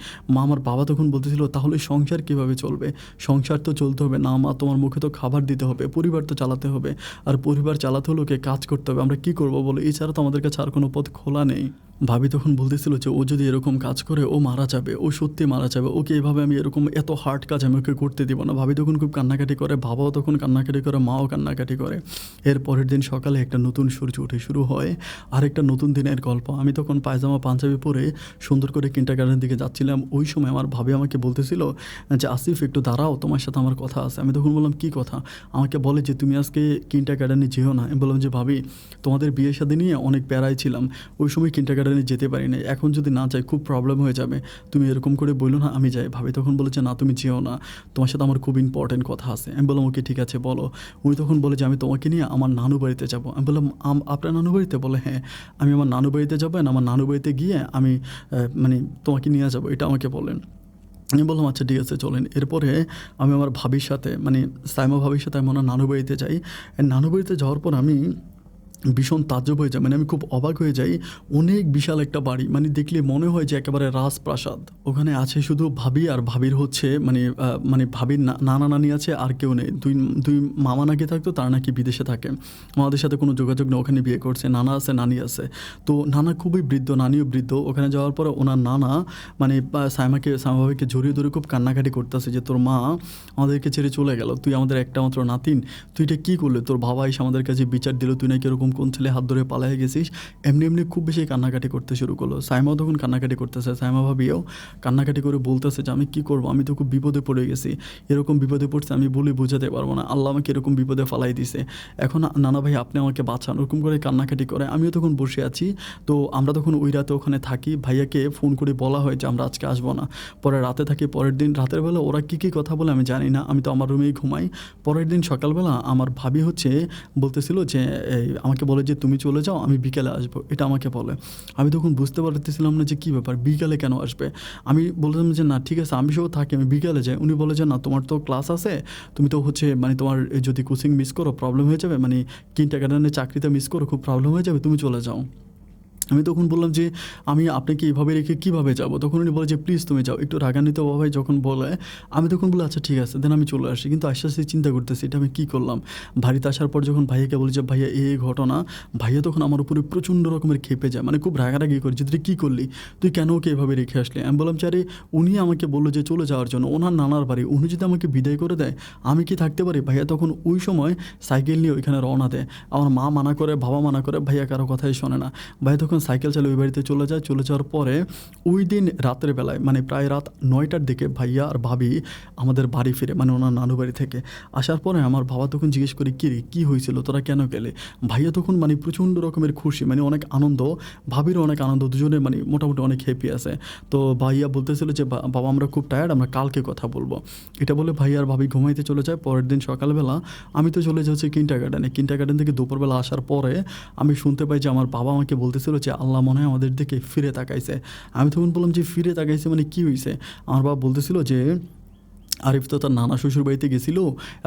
আমার বাবা তখন বলতেছিল, তাহলে সংসার কীভাবে চলবে? সংসার তো চলতে হবে না মা, তোমার মুখে তো খাবার দিতে হবে, পরিবার তো চালাতে হবে, আর পরিবার চালাতে হলে ওকে কাজ করতে হবে। আমরা কী করবো বলো? এছাড়া তো আমাদের কাছে আর কোনো পথ খোলা নেই। ভাবি তখন বলতেছিল যে ও যদি এরকম কাজ করে ও মারা যাবে, ও সত্যি মারা যাবে, ওকে এভাবে আমি এরকম এত হার্ড কাজ আমি ওকে করতে দিব না। ভাবি তখন খুব কান্নাকাটি করে, বাবাও তখন কান্নাকাটি করে, মাও কান্নাকাটি করে। এর পরের দিন সকালে একটা নতুন সূর্য উঠে শুরু হয় আর একটা নতুন দিনের গল্প। আমি তখন পায়জামা পাঞ্জাবি পরে সুন্দর করে কিন্ডারগার্টেনের দিকে যাচ্ছিলাম। ওই সময় আমার ভাবি আমাকে বলতেছিল যে আসিফ একটু দাঁড়াও, তোমার সাথে আমার কথা আছে। আমি তখন বললাম, কী কথা? আমাকে বলে যে তুমি আজকে কিন্ডারগার্টেনে যেও না। আমি বললাম যে ভাবি, তোমাদের বিয়ে শাদী নিয়ে অনেক প্যারায় ছিলাম, ওই সময় কিন্ডারগার্টেনে যেতে পারি না, এখন যদি না যাই খুব প্রবলেম হয়ে যাবে, তুমি এরকম করে বললো না আমি যাই। ভাবি তখন বলে যে না তুমি যেও না, তোমার সাথে আমার খুব ইম্পর্টেন্ট কথা আছে। আমি বললাম ওকে ঠিক আছে বলো। উনি তখন বলে যে আমি তোমাকে নিয়ে আমার নানু বাড়িতে যাবো। আমি বললাম আপনার নানু বাড়িতে? বলে হ্যাঁ, আমি আমার নানু বাড়িতে যাবো, আমার নানু বাড়িতে গিয়ে আমি মানে তোমাকে নিয়ে যাবো, এটা আমাকে বলেন। আমি বললাম আচ্ছা ঠিক আছে চলেন। এরপরে আমি আমার ভাবির সাথে সাইমা ভাবির সাথে আমি আমার নানু বাড়িতে যাই। নানু বাড়িতে যাওয়ার পর আমি ভীষণ তাজ্জব হয়ে যায়, আমি খুব অবাক হয়ে যাই। অনেক বিশাল একটা বাড়ি, দেখলে মনে হয় যে একেবারে রাজপ্রাসাদ। ওখানে আছে শুধু ভাবি আর ভাবির হচ্ছে ভাবির নানা নানি আছে, আর কেউ নেই। দুই মামা নাকি থাকতো, তার নাকি বিদেশে থাকে, আমাদের সাথে কোনো যোগাযোগ নেই। ওখানে বিয়ে করছে, নানা আছে নানি আছে। তো নানা খুবই বৃদ্ধ, নানিও বৃদ্ধ। ওখানে যাওয়ার পরে ওনার নানা সাইমা ভাবিকে জড়িয়ে ধরে খুব কান্নাকাটি করতেছে যে তোর মা আমাদেরকে ছেড়ে চলে গেল, তুই আমাদের একটা মাত্র নাতিন, তুই এটা কী করলে? তোর বাবা এসে আমাদের কাছে বিচার দিল, তুই নাকি এরকম কোন ছেলে হাত ধরে পালাই গেছিস। এমনি খুব বেশি কান্নাকাটি করতে শুরু করলো। সাইমাও তখন কান্নাকাটি করতেছে, সাইমা ভাবিও কান্নাকাটি করে বলতেছে যে আমি কী করবো, আমি তো খুব বিপদে পড়ে গেছি, এরকম বিপদে পড়ছে আমি বলে বোঝাতে পারবো না, আল্লাহ আমাকে এরকম বিপদে ফালাই দিছে, এখন নানা ভাই আপনি আমাকে বাঁচান। ওরকম করে কান্নাকাটি করে। আমিও তখন বসে আছি। তো আমরা তখন ওই রাতে ওখানে থাকি। ভাইয়াকে ফোন করে বলা হয় যে আমরা আজকে আসবো না। পরে রাতে থাকি। পরের দিন রাতের বেলা ওরা কী কথা বলে আমি জানি না, আমি তো আমার রুমেই ঘুমাই। পরের দিন সকালবেলা আমার ভাবি বলতেছিল যে আমাকে বলে যে তুমি চলে যাও, আমি বিকেলে আসবো, এটা আমাকে বলে। আমি তখন বুঝতে পারতেছিলাম না যে কী ব্যাপার, বিকালে কেন আসবে। আমি বললাম যে না ঠিক আছে আমি সব থাকি, আমি বিকালে যাই। উনি বলে যে না তোমার তো ক্লাস আছে, তুমি তো তোমার যদি কোচিং মিস করো প্রবলেম হয়ে যাবে, কিন্ডারগার্টেনের চাকরিতে মিস করো খুব প্রবলেম হয়ে যাবে, তুমি চলে যাও। আমি তখন বললাম যে, "আমি আপনাকে এভাবে রেখে কীভাবে যাবো?" তখন উনি বলে যে, "প্লিজ তুমি যাও।" একটু রাগান্বিত অবস্থায় যখন বলে, আমি তখন বলি, "আচ্ছা ঠিক আছে।" দেন আমি চলে আসি। কিন্তু আস্তে, আস্তে চিন্তা করতেছি এটা আমি কী করলাম? বাড়িতে আসার পর যখন ভাইয়াকে বলি যে, "ভাইয়া এই ঘটনা।" ভাইয়া তখন আমার উপরে প্রচণ্ড রকমের ক্ষেপে যায়। মানে খুব রাগারাগি করে যে, "তুই কী করলি? তুই কেন ওকে এভাবে রেখে আসলি?" আমি বললাম যে, "আরে উনি আমাকে বলল যে চলে যাওয়ার জন্য। ওনার নানার বাড়ি। উনি যদি আমাকে বিদায় করে দেয়, আমি কি থাকতে পারি?" ভাইয়া তখন ওই সময় সাইকেল নিয়ে ওইখানে রওনা দেয়। আমার মা মানা করে, বাবা মানা করে, ভাইয়া কারো কথাই শোনে না। ভাইয়া তখন সাইকেল চালিয়ে ওই বাড়িতে চলে যায়। চলে যাওয়ার পরে ওই দিন রাতের বেলায় মানে প্রায় রাত ৯টার দিকে ভাইয়া আর ভাবি আমাদের বাড়ি ফিরে, মানে ওনার নানু বাড়ি থেকে আসার পরে আমার বাবা তখন জিজ্ঞেস করে, "কী রে কী হয়েছিল? তোরা কেন গেলে?" ভাইয়া তখন মানে প্রচণ্ড রকমের খুশি, মানে অনেক আনন্দ, ভাবিরও অনেক আনন্দ, দুজনে মানে মোটামুটি অনেক হ্যাপি আছে। তো ভাইয়া বলতেছিল যে, বাবা আমরা খুব টায়ার্ড, আমরা কালকে কথা বলবো।" এটা বলে ভাইয়া আর ভাবি ঘুমাইতে চলে যায়। পরের দিন সকালবেলা আমি তো চলে যাচ্ছি কিন্ডারগার্টেনে। কিন্ডারগার্টেন থেকে দুপুরবেলা আসার পরে আমি শুনতে পাই যে আমার বাবা আমাকে বলতেছিল যে, "আল্লাহ মনে হয় আমাদের দিকে ফিরে তাকাইছে।" আমি তখন বললাম যে, "ফিরে তাকাইছে মানে কী হইছে?" আমার বাবা বলতেছিল যে, "আরিফ তো তার নানা শ্বশুর বাড়িতে গেছিল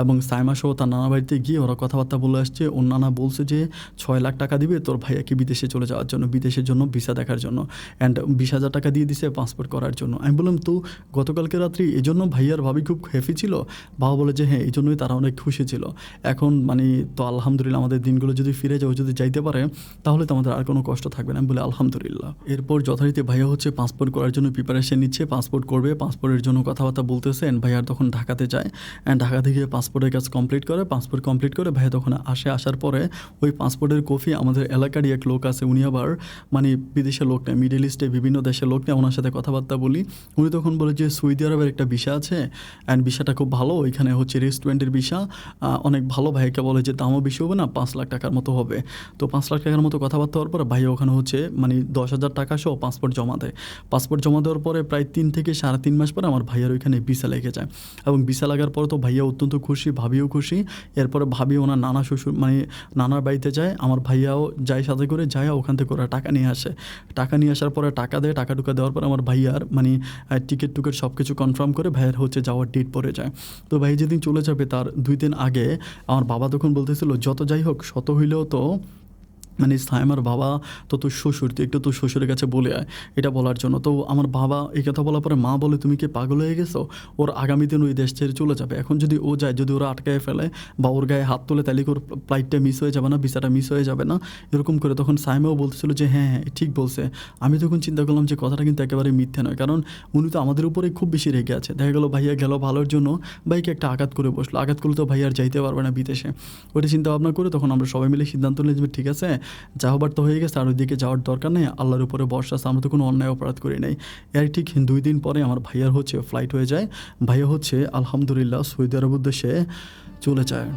এবং সাইমা সহ তার নানা বাড়িতে গিয়ে ওরা কথাবার্তা বলে আসছে। ওর নানা বলছে যে ৬ লাখ টাকা দিবে তোর ভাইয়াকে বিদেশে চলে যাওয়ার জন্য, বিদেশের জন্য ভিসা দেখার জন্য, অ্যান্ড ২০,০০০ টাকা দিয়ে দিছে পাসপোর্ট করার জন্য।" আমি বললাম, "তো গতকালকে রাত্রি এই জন্য ভাইয়ার ভাবি খুব হ্যাপি ছিল?" বাবা বলে যে, "হ্যাঁ এই জন্যই তারা অনেক খুশি ছিল। এখন মানে তো আলহামদুলিল্লাহ আমাদের দিনগুলো যদি ফিরে যাও, যদি যাইতে পারে তাহলে তো আমাদের আর কোনো কষ্ট থাকবে না।" আমি বলি, "আলহামদুলিল্লাহ।" এরপর যথারীতি ভাইয়া হচ্ছে পাসপোর্ট করার জন্য প্রিপারেশন নিচ্ছে, পাসপোর্ট করবে, পাসপোর্টের জন্য কথাবার্তা বলতেছেন। ভাইয়া তখন ঢাকাতে যায়, অ্যান্ড ঢাকা থেকে পাসপোর্টের কাজ কমপ্লিট করে, পাসপোর্ট কমপ্লিট করে ভাইয়া তখন আসে। আসার পরে ওই পাসপোর্টের কপি আমাদের এলাকারই এক লোক আছে, উনি আবার মানে বিদেশের লোক নেয়, মিডল ইস্টে বিভিন্ন দেশের লোক নেয়, ওনার সাথে কথাবার্তা বলি। উনি তখন বলে যে সৌদি আরবের একটা ভিসা আছে, অ্যান্ড ভিসাটা খুব ভালো, ওইখানে হচ্ছে রেস্টুরেন্টের ভিসা, অনেক ভালো। ভাইয়াকে বলে যে দামও বেশি হবে না, ৫ লাখ টাকার মতো হবে। তো ৫ লাখ টাকার মতো কথাবার্তা হওয়ার পরে ভাইয়া ওখানে হচ্ছে মানে ১০,০০০ টাকা সহ পাসপোর্ট জমা দেয়। পাসপোর্ট জমা দেওয়ার পরে প্রায় ৩ থেকে ৩.৫ মাস পরে আমার ভাইয়ার ওইখানে ভিসা লেগে যায়, এবং ভিসা লাগার পরে তো ভাইয়া অত্যন্ত খুশি, ভাবিও খুশি। এরপরে ভাবি ওনার নানা শ্বশুর মানে নানার বাড়িতে যায়, আমার ভাইয়াও যায় সাথে করে, যায় ওখান থেকে ওরা টাকা নিয়ে আসে। টাকা নিয়ে আসার পরে টাকা দেয়, টাকা টুকা দেওয়ার পরে আমার ভাইয়ার মানে টিকিট টুকেট সব কিছু কনফার্ম করে ভাইয়ার হচ্ছে যাওয়ার ডেট পড়ে যায়। তো ভাই যেদিন চলে যাবে তার ২ দিন আগে আমার বাবা তখন বলতেছিল, "যত যাই হোক শত হইলেও তো মানে সাইমার বাবা তো তোর শ্বশুর, তুই একটু তোর শ্বশুরের কাছে বলে আয়", এটা বলার জন্য। তো আমার বাবা এই কথা বলার পরে মা বলে, "তুমি কি পাগল হয়ে গেছো? ওর আগামী দিন ওই দেশ ছেড়ে চলে যাবে। এখন যদি ও যায়, যদি ওরা আটকায় ফেলে বা ওর গায়ে হাত তোলে, তাহলে কি ওর ফ্লাইটটা মিস হয়ে যাবে না, ভিসাটা মিস হয়ে যাবে না?" এরকম করে তখন সাইমাও বলতেছিল যে, "হ্যাঁ হ্যাঁ ঠিক বলছে।" আমি তখন চিন্তা করলাম যে কথাটা কিন্তু একেবারে মিথ্যে নয়, কারণ উনি তো আমাদের উপরেই খুব বেশি রেগে আছে। দেখা গেলো ভাইয়া গেল ভালোর জন্য, ভাইকে একটা আঘাত করে বসলো, আঘাত করলে তো ভাইয়া আর যাইতে পারবে না বিদেশে। ওইটা চিন্তা ভাবনা করে তখন আমরা সবাই মিলে সিদ্ধান্ত নিলাম যে ঠিক আছে, যা হবার তো হয়ে গেছে, আর ওইদিকে যাওয়ার দরকার নেই, আল্লাহর উপরে ভরসা আছে, আমরা তো কোনো অন্যায় অপরাধ করি নাই। এর ঠিক ২ দিন পরে আমার ভাইয়ার হচ্ছে ফ্লাইট হয়ে যায়। ভাইয়া হচ্ছে আলহামদুলিল্লাহ সৌদি আরব উদ্দেশ্যে চলে যায়।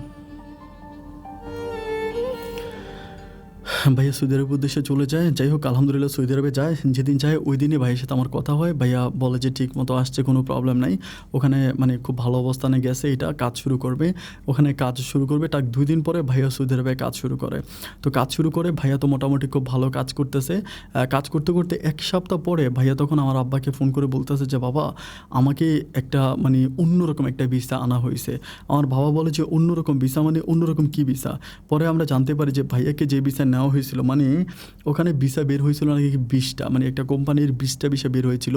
ভাইয়া সৌদি আরবের উদ্দেশ্যে চলে যায়। যাই হোক আলহামদুলিল্লাহ সৌদি আরবে যায়। যেদিন যায় ওই দিনই ভাইয়ের সাথে আমার কথা হয়। ভাইয়া বলে যে ঠিক মতো আসছে, কোনো প্রবলেম নাই। ওখানে মানে খুব ভালো অবস্থানে গেছে, এটা কাজ শুরু করবে। ওখানে কাজ শুরু করবে, ঠিক ২ দিন পরে ভাইয়া সৌদি আরবে কাজ শুরু করে। তো কাজ শুরু করে ভাইয়া তো মোটামুটি খুব ভালো কাজ করতেছে। কাজ করতে, করতে ১ সপ্তাহ পরে ভাইয়া তখন আমার আব্বাকে ফোন করে বলতেছে যে, "বাবা আমাকে একটা মানে অন্যরকম একটা ভিসা আনা হইছে।" আমার বাবা বলে যে, "অন্যরকম ভিসা মানে অন্যরকম কী ভিসা?" পরে আমরা জানতে পারি যে ভাইয়াকে যে ভিসা নেওয়া হয়েছিল, মানে ওখানে ভিসা বের হয়েছিল নাকি ২০টা, মানে একটা কোম্পানির ২০টা ভিসা বের হয়েছিল।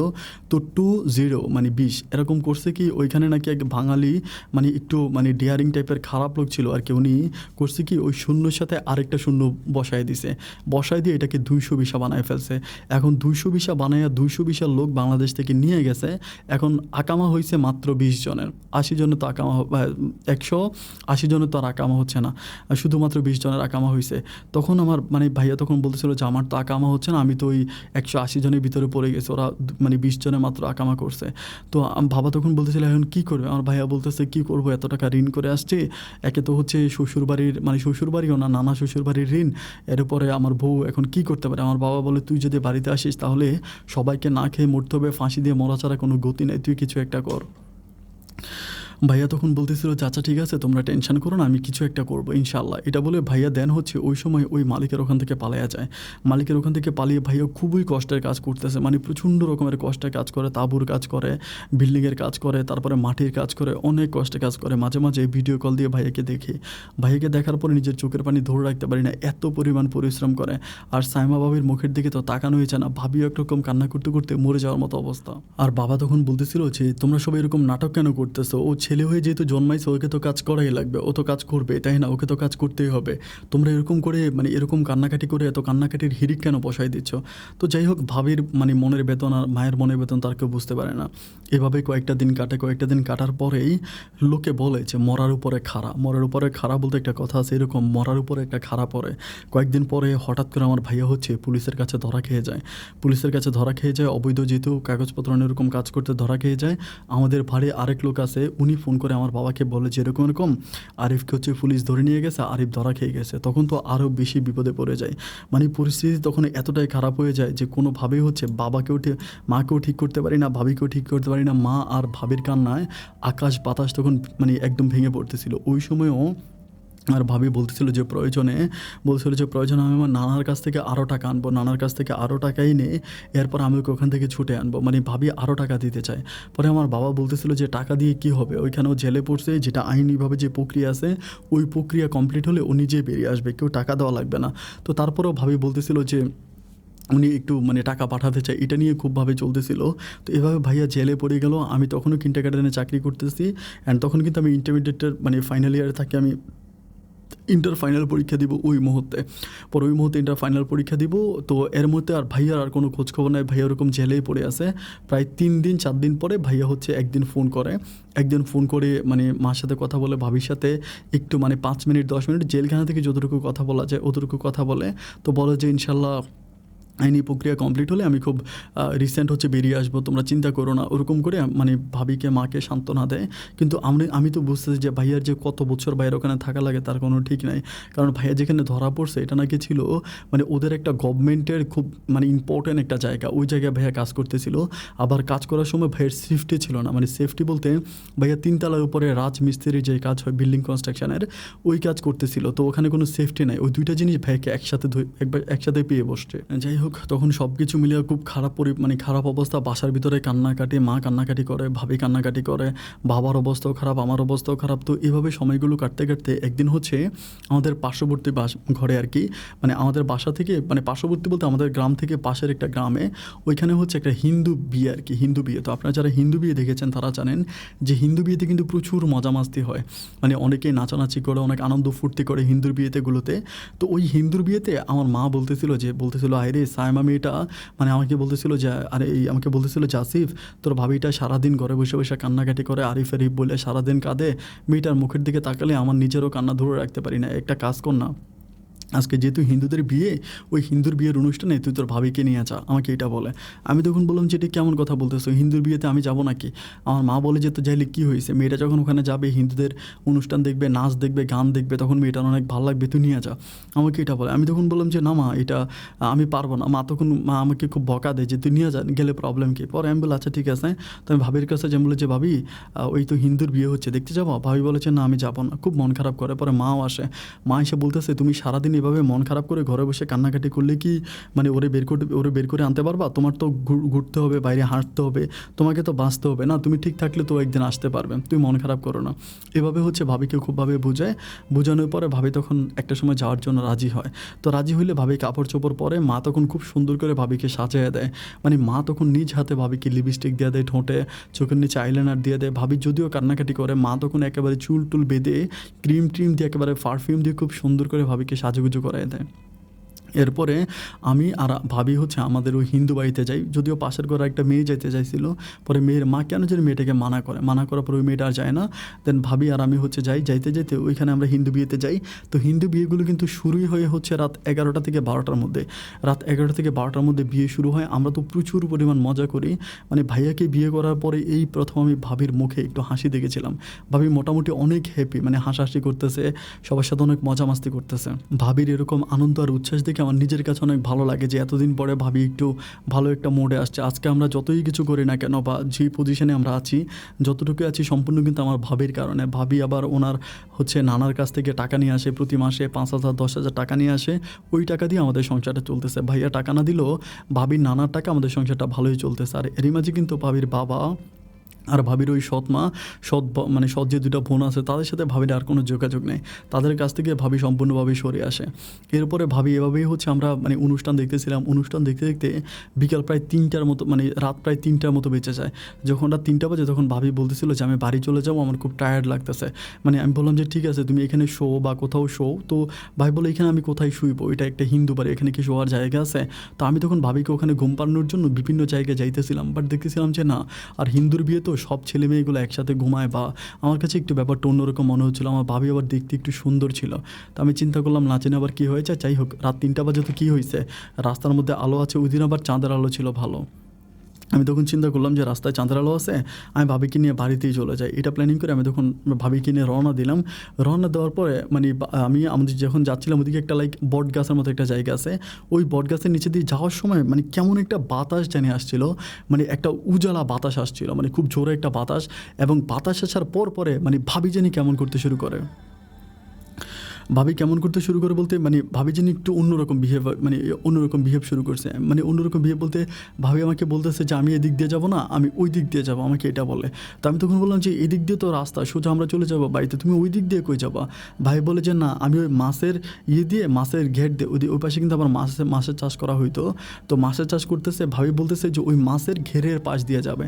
তো ২০ মানে ২০ এরকম করছে কি, ওইখানে নাকি এক বাঙালি মানে একটু মানে ডেয়ারিং টাইপের খারাপ লোক ছিল আর কি, উনি করছে কি ওই শূন্যর সাথে আরেকটা শূন্য বসায় দিছে, বসায় দিয়ে এটাকে ২০০ ভিসা বানায় ফেলছে। এখন ২০০ ভিসা বানায় ২০০ ভিসার লোক বাংলাদেশ থেকে নিয়ে গেছে। এখন আকামা হয়েছে মাত্র ২০ জনের, ৮০ জনের তো আকামা ১৮০ জনের তো আর আকামা হচ্ছে না, শুধুমাত্র ২০ জনের আকামা হয়েছে। তখন আমার মানে ভাইয়া তখন বলতেছিল যে আমার তো আকামা হচ্ছে না, আমি তো ওই ১৮০ জনের ভিতরে পড়ে গেছি, ওরা মানে ২০ জনে মাত্র আকামা করছে। তো বাবা তখন বলতেছিল এখন কী করবে? আমার ভাইয়া বলতেছে কী করবো, এত টাকা ঋণ করে আসছে, একে তো হচ্ছে শ্বশুরবাড়ির মানে শ্বশুরবাড়িও না, নানা শ্বশুরবাড়ির ঋণ, এর উপরে আমার বউ এখন কী করতে পারে? আমার বাবা বলে, "তুই যদি বাড়িতে আসিস তাহলে সবাইকে না খেয়ে মরতে হবে, ফাঁসি দিয়ে মরা ছাড়া কোনো গতি নেই, তুই কিছু একটা কর।" ভাইয়া তখন বলতেছিল যে আচ্ছা ঠিক আছে তোমরা টেনশন করো না, আমি কিছু একটা করবো ইনশাল্লাহ। এটা বলে ভাইয়া দেন হচ্ছে ওই সময় ওই মালিকের ওখান থেকে পালায়া যায়। মালিকের ওখান থেকে পালিয়ে ভাইয়া খুবই কষ্টের কাজ করতেছে, মানে প্রচণ্ড রকমের কষ্টের কাজ করে, তাঁবুর কাজ করে, বিল্ডিংয়ের কাজ করে, তারপরে মাটির কাজ করে, অনেক কষ্টে কাজ করে। মাঝে মাঝে ভিডিও কল দিয়ে ভাইয়াকে দেখি, ভাইয়াকে দেখার পরে নিজের চোখের পানি ধরে রাখতে পারি না, এত পরিমাণ পরিশ্রম করে। আর সাইমা ভাবির মুখের দিকে তো তাকানো হয়েছে না, ভাবিও একরকম কান্না করতে করতে মরে যাওয়ার মতো অবস্থা। আর বাবা তখন বলতেছিল যে তোমরা সবাই এরকম নাটক কেন করতেছো, ও ছেলে হয়ে যেহেতু জন্মাইছে ওকে তো কাজ করাই লাগবে, ও তো কাজ করবে তাই না, ওকে তো কাজ করতেই হবে। তোমরা এরকম করে মানে এরকম কান্নাকাটি করে এত কান্নাকাটির হিড়িক কেন বসাই দিচ্ছ। তো যাই হোক, ভাবির মানে মনের বেতন আর মায়ের মনের বেতন তার কেউ বুঝতে পারে না। এভাবে কয়েকটা দিন কাটে, কয়েকটা দিন কাটার পরেই লোকে বলে যে মরার উপরে খাড়া, মরার উপরে খাড়া বলতে একটা কথা আছে, এরকম মরার উপরে একটা খাড়া পড়ে। কয়েকদিন পরে হঠাৎ করে আমার ভাইয়া হচ্ছে পুলিশের কাছে ধরা খেয়ে যায়। পুলিশের কাছে ধরা খেয়ে যায়, অবৈধ যেহেতু কাগজপত্র এরকম কাজ করতে ধরা খেয়ে যায়। আমাদের ভাড়ে আরেক লোক আছে, উনি ফোন করে আমার বাবাকে বলে যে এরকম এরকম আরিফকে হচ্ছে পুলিশ ধরে নিয়ে গেছে, আরিফ ধরা খেয়ে গেছে। তখন তো আরও বেশি বিপদে পড়ে যায়, মানে পরিস্থিতি তখন এতটাই খারাপ হয়ে যায় যে কোনোভাবেই হচ্ছে বাবাকেও মাকেও ঠিক করতে পারি না, ভাবিকেও ঠিক করতে পারি না। মা আর ভাবির কান্নায় আকাশ বাতাস তখন মানে একদম ভেঙে পড়তেছিল। ওই সময়ও আর ভাবি বলছিল যে প্রয়োজনে আমি আমার নানার কাছ থেকে আরও টাকা আনবো, নানার কাছ থেকে আরও টাকা এনে এরপর আমি ওকে ওখান থেকে ছুটে আনবো, মানে ভাবি আরও টাকা দিতে চায়। পরে আমার বাবা বলতেছিল যে টাকা দিয়ে কি হবে, ওইখানেও জেলে পড়ছে, যেটা আইনিভাবে যে প্রক্রিয়া আছে ওই প্রক্রিয়া কমপ্লিট হলে ও নিজেই বেরিয়ে আসবে, কেউ টাকা দেওয়া লাগবে না। তো তারপরেও ভাবি বলতেছিল যে উনি একটু মানে টাকা পাঠাতে চায়, এটা নিয়ে খুবভাবে চলতেছিল। তো এভাবে ভাইয়া জেলে পড়ে গেল। আমি তখনও কিন্ডারগার্টেনে চাকরি করতেছি, অ্যান্ড তখন কিন্তু আমি ইন্টারমিডিয়েটের মানে ফাইনাল ইয়ারে থাকি। আমি ইন্টার ফাইনাল পরীক্ষা দিব ওই মুহূর্তে, পর ওই মুহূর্তে ইন্টার ফাইনাল পরীক্ষা দিব। তো এর মধ্যে আর ভাইয়ার আর কোনো খোঁজখবর নাই, ভাইয়া ওরকম জেলেই পড়ে আছে। প্রায় 3-4 দিন পরে ভাইয়া হচ্ছে একদিন ফোন করে মানে মার সাথে কথা বলে, ভাবির সাথে একটু মানে 5 মিনিট 10 মিনিট জেলখানা থেকে যতটুকু কথা বলা যায় অতটুকু কথা বলে। তো বলে যে ইনশাল্লাহ আইনি প্রক্রিয়া কমপ্লিট হলে আমি খুব রিসেন্ট হচ্ছে বেরিয়ে আসবো, তোমরা চিন্তা করো না, ওরকম করে মানে ভাবিকে মাকে সান্ত্বনা দেয়। কিন্তু আমি তো বুঝতেছি যে ভাইয়ার যে কত বছর ভাইয়ের ওখানে থাকা লাগে তার কোনো ঠিক নাই। কারণ ভাইয়া যেখানে ধরা পড়ছে এটা নাকি ছিল মানে ওদের একটা গভর্নমেন্টের খুব মানে ইম্পর্ট্যান্ট একটা জায়গা, ওই জায়গায় ভাইয়া কাজ করতেছিল। আবার কাজ করার সময় ভাইয়ের সেফটি ছিল না, মানে সেফটি বলতে ভাইয়া 3 তলার উপরে রাজমিস্ত্রির যে কাজ হয় বিল্ডিং কনস্ট্রাকশনের ওই কাজ করতেছিল। তো ওখানে কোনো সেফটি নাই, ওই দুইটা জিনিস ভাইয়াকে একসাথে পেয়ে বসছে। যাই হোক, তখন সব কিছু মিলিয়ে খুব মানে খারাপ অবস্থা। বাসার ভিতরে কান্নাকাটি, মা কান্নাকাটি করে, ভাবি কান্নাকাটি করে, বাবার অবস্থাও খারাপ, আমার অবস্থাও খারাপ। তো এভাবে সময়গুলো কাটতে কাটতে একদিন হচ্ছে আমাদের পার্শ্ববর্তী ঘরে আর কি, মানে আমাদের বাসা থেকে মানে পার্শ্ববর্তী বলতে আমাদের গ্রাম থেকে পাশের একটা গ্রামে ওইখানে হচ্ছে একটা হিন্দু বিয়ে আর কি, হিন্দু বিয়ে। তো আপনারা যারা হিন্দু বিয়ে দেখেছেন তারা জানেন যে হিন্দু বিয়েতে কিন্তু প্রচুর মজা মাস্তি হয়, মানে অনেকেই নাচানাচি করে, অনেক আনন্দ ফুর্তি করে হিন্দুর বিয়েতেগুলোতে। তো ওই হিন্দুর বিয়েতে আমার মা বলতেছিল আরে সাইমা মেয়েটা মানে আমাকে বলতেছিল যে আসিফ তোর ভাবিটা সারাদিন ঘরে বসে বসে কান্নাকাটি করে, আরিফ বলে সারাদিন কাঁদে, মেয়েটার মুখের দিকে তাকালে আমার নিজেরও কান্না ধরে রাখতে পারি না, একটা কাজ কর না, আজকে যেহেতু হিন্দুদের বিয়ে, ওই হিন্দুর বিয়ের অনুষ্ঠানে তুই তোর ভাবিকে নিয়ে যা, আমাকে এটা বলে। আমি তখন বললাম যে এটা কেমন কথা বলতেছো, হিন্দুর বিয়েতে আমি যাবো নাকি? আমার মা বলে যে তো যাইলে কী হয়েছে, মেয়েটা যখন ওখানে যাবে হিন্দুদের অনুষ্ঠান দেখবে, নাচ দেখবে, গান দেখবে, তখন মেয়েটার অনেক ভালো লাগবে, তুই নিয়ে যা, আমাকে এটা বলে। আমি তখন বললাম যে না মা, এটা আমি পারবো না। মা আমাকে খুব বকা দেয় যে তুই নিয়ে যা, গেলে প্রবলেম কী? পরে আমি বলি আচ্ছা ঠিক আছে। তো আমি ভাবির কাছে যে বলে যে ভাবি ওই তো হিন্দুর বিয়ে হচ্ছে, দেখতে যাবো? ভাবি বলেছে না আমি যাবো না, খুব মন খারাপ করে। পরে মাও আসে, মা এসে বলতেছে তুমি সারাদিন এভাবে মন খারাপ করে ঘরে বসে কান্নাকাটি করলে কি মানে ওরে বের করে আনতে পারবা? তোমার তো ঘুরতে হবে, বাইরে হাঁটতে হবে, তোমাকে তো বাঁচতে হবে না, তুমি ঠিক থাকলে তো একদিন আসতে পারবে, তুমি মন খারাপ করো না। এভাবে হচ্ছে ভাবিকে খুবভাবে বোঝানোর পরে ভাবি তখন একটা সময় যাওয়ার জন্য রাজি হয়। তো রাজি হইলে ভাবি কাপড় চোপড় পরে, মা তখন খুব সুন্দর করে ভাবিকে সাজিয়ে দেয়, মানে মা তখন নিজ হাতে ভাবিকে লিপস্টিক দিয়ে দেয়, ঠোঁটে চোখের নিচে আইলাইনার দিয়ে দেয়। ভাবি যদিও কান্নাকাটি করে, মা তখন একেবারে চুল টুল বেঁধে ক্রিম দিয়ে একেবারে পারফিউম দিয়ে খুব সুন্দর করে ভাবিকে সাজুগুজু করায় দেয়। এরপরে আমি আর ভাবি হচ্ছে আমাদের ওই হিন্দু বাড়িতে যাই, যদিও পাশের ঘরে একটা মেয়ে যেতে চাইছিল, পরে মেয়ের মা কেন যেন মেয়েটাকে মানা করার পর ওই মেয়েটা আর যায় না। দেন ভাবি আর আমি হচ্ছে যাইতে ওইখানে আমরা হিন্দু বিয়েতে যাই। তো হিন্দু বিয়েগুলো কিন্তু শুরুই হয়ে হচ্ছে রাত 11টা থেকে 12টার মধ্যে, রাত 11টা থেকে 12টার মধ্যে বিয়ে শুরু হয়। আমরা তো প্রচুর পরিমাণ মজা করি, মানে ভাইয়াকে বিয়ে করার পরে এই প্রথম আমি ভাবির মুখে একটু হাসি দেখেছিলাম। ভাবি মোটামুটি অনেক হ্যাপি, মানে হাসাহাসি করতেছে, সবার সাথে অনেক মজা মাস্তি করতেছে। ভাবির এরকম আনন্দ আর উচ্ছ্বাস দেখে দেখে আমার নিজের কাছে অনেক ভালো লাগে যে এতদিন পরে ভাবি একটু ভালো একটা মোডে আসছে। আজকে আমরা যতই কিছু করি না কেন বা যে পজিশনে আমরা আছি, যতটুকু আছি সম্পূর্ণ কিন্তু আমার ভাবির কারণে। ভাবি আবার ওনার হচ্ছে নানার কাছ থেকে টাকা নিয়ে আসে, প্রতি মাসে 5,000 10,000 টাকা নিয়ে আসে। ওই টাকা দিয়ে আমাদের সংসারটা চলতেছে। ভাইয়া টাকা না দিলেও ভাবির নানার টাকা আমাদের সংসারটা ভালোই চলতেছে। আর এরই মাঝে কিন্তু ভাবির বাবা আর ভাবির ওই সৎ মা, মানে সৎ যে দুটো বোন আছে তাদের সাথে ভাবির আর কোনো যোগাযোগ নেই। তাদের কাছ থেকে ভাবি সম্পূর্ণভাবে সরে আসে। এরপরে ভাবি এভাবেই হচ্ছে আমরা মানে অনুষ্ঠান দেখতেছিলাম। অনুষ্ঠান দেখতে দেখতে বিকাল প্রায় 3টার মতো, মানে রাত প্রায় 3টার মতো বেঁচে যায়। যখন রাত 3টা বাজে তখন ভাবি বলতেছিল যে আমি বাড়ি চলে যাবো, আমার খুব টায়ার্ড লাগতেছে। মানে আমি বললাম যে ঠিক আছে তুমি এখানে শো বা কোথাও শো। তো ভাই বলে এখানে আমি কোথায় শুইবো, এটা একটা হিন্দু বাড়ি, এখানে কি শোয়ার জায়গা আছে? তো আমি তখন ভাবিকে ওখানে ঘুম পাড়ানোর জন্য বিভিন্ন জায়গায় যাইতেছিলাম, বাট দেখতেছিলাম যে না। আর হিন্দুর বিয়ে তো সব ছেলে মেয়েগুলো একসাথে ঘুমায়, বা আমার কাছে একটু ব্যাপারটা অন্যরকম মনে হচ্ছিলো। আমার ভাবি আবার দেখতে একটু সুন্দর ছিল। তো আমি চিন্তা করলাম না জেনে আবার কী হয়েছে, যাই হোক রাত 3টা বাজে তো কী হয়েছে, রাস্তার মধ্যে আলো আছে। ওই দিন আবার চাঁদের আলো ছিল ভালো। আমি তখন চিন্তা করলাম যে রাস্তায় চাঁদের আলো আছে, আমি ভাবিকে নিয়ে বাড়িতেই চলে যাই। এটা প্ল্যানিং করে আমি তখন ভাবিকে নিয়ে রওনা দিলাম। রওনা দেওয়ার পরে মানে আমাদের যখন যাচ্ছিলাম ওদিকে একটা বট গাছের মতো একটা জায়গা আছে। ওই বট গাছের নিচে দিয়ে যাওয়ার সময় মানে কেমন একটা বাতাস জানি আসছিল, মানে একটা উজালা বাতাস আসছিল, মানে খুব জোরে একটা বাতাস। এবং বাতাস আসার পরে মানে ভাবি জানি কেমন করতে শুরু করে। ভাবি কেমন করতে শুরু করে বলতে মানে ভাবি যিনি একটু অন্যরকম বিহেভ শুরু করছে। মানে অন্যরকম বিহেভ বলতে ভাবি আমাকে বলতেছে যে আমি এদিক দিয়ে যাবো না, আমি ওই দিক দিয়ে যাবো, আমাকে এটা বলে। তো আমি তখন বললাম যে এদিক দিয়ে তো রাস্তা, সোজা আমরা চলে যাবো বাড়িতে, তুমি ওই দিক দিয়ে কই যাবা? ভাই বলে যে না, আমি ওই মাছের দিয়ে মাছের ঘের দিয়ে ওই পাশে কিন্তু আবার মাছের চাষ করা হইতো। তো মাছের চাষ করতেছে, ভাবি বলতেছে যে ওই মাছের ঘেরের পাশ দিয়ে যাবে।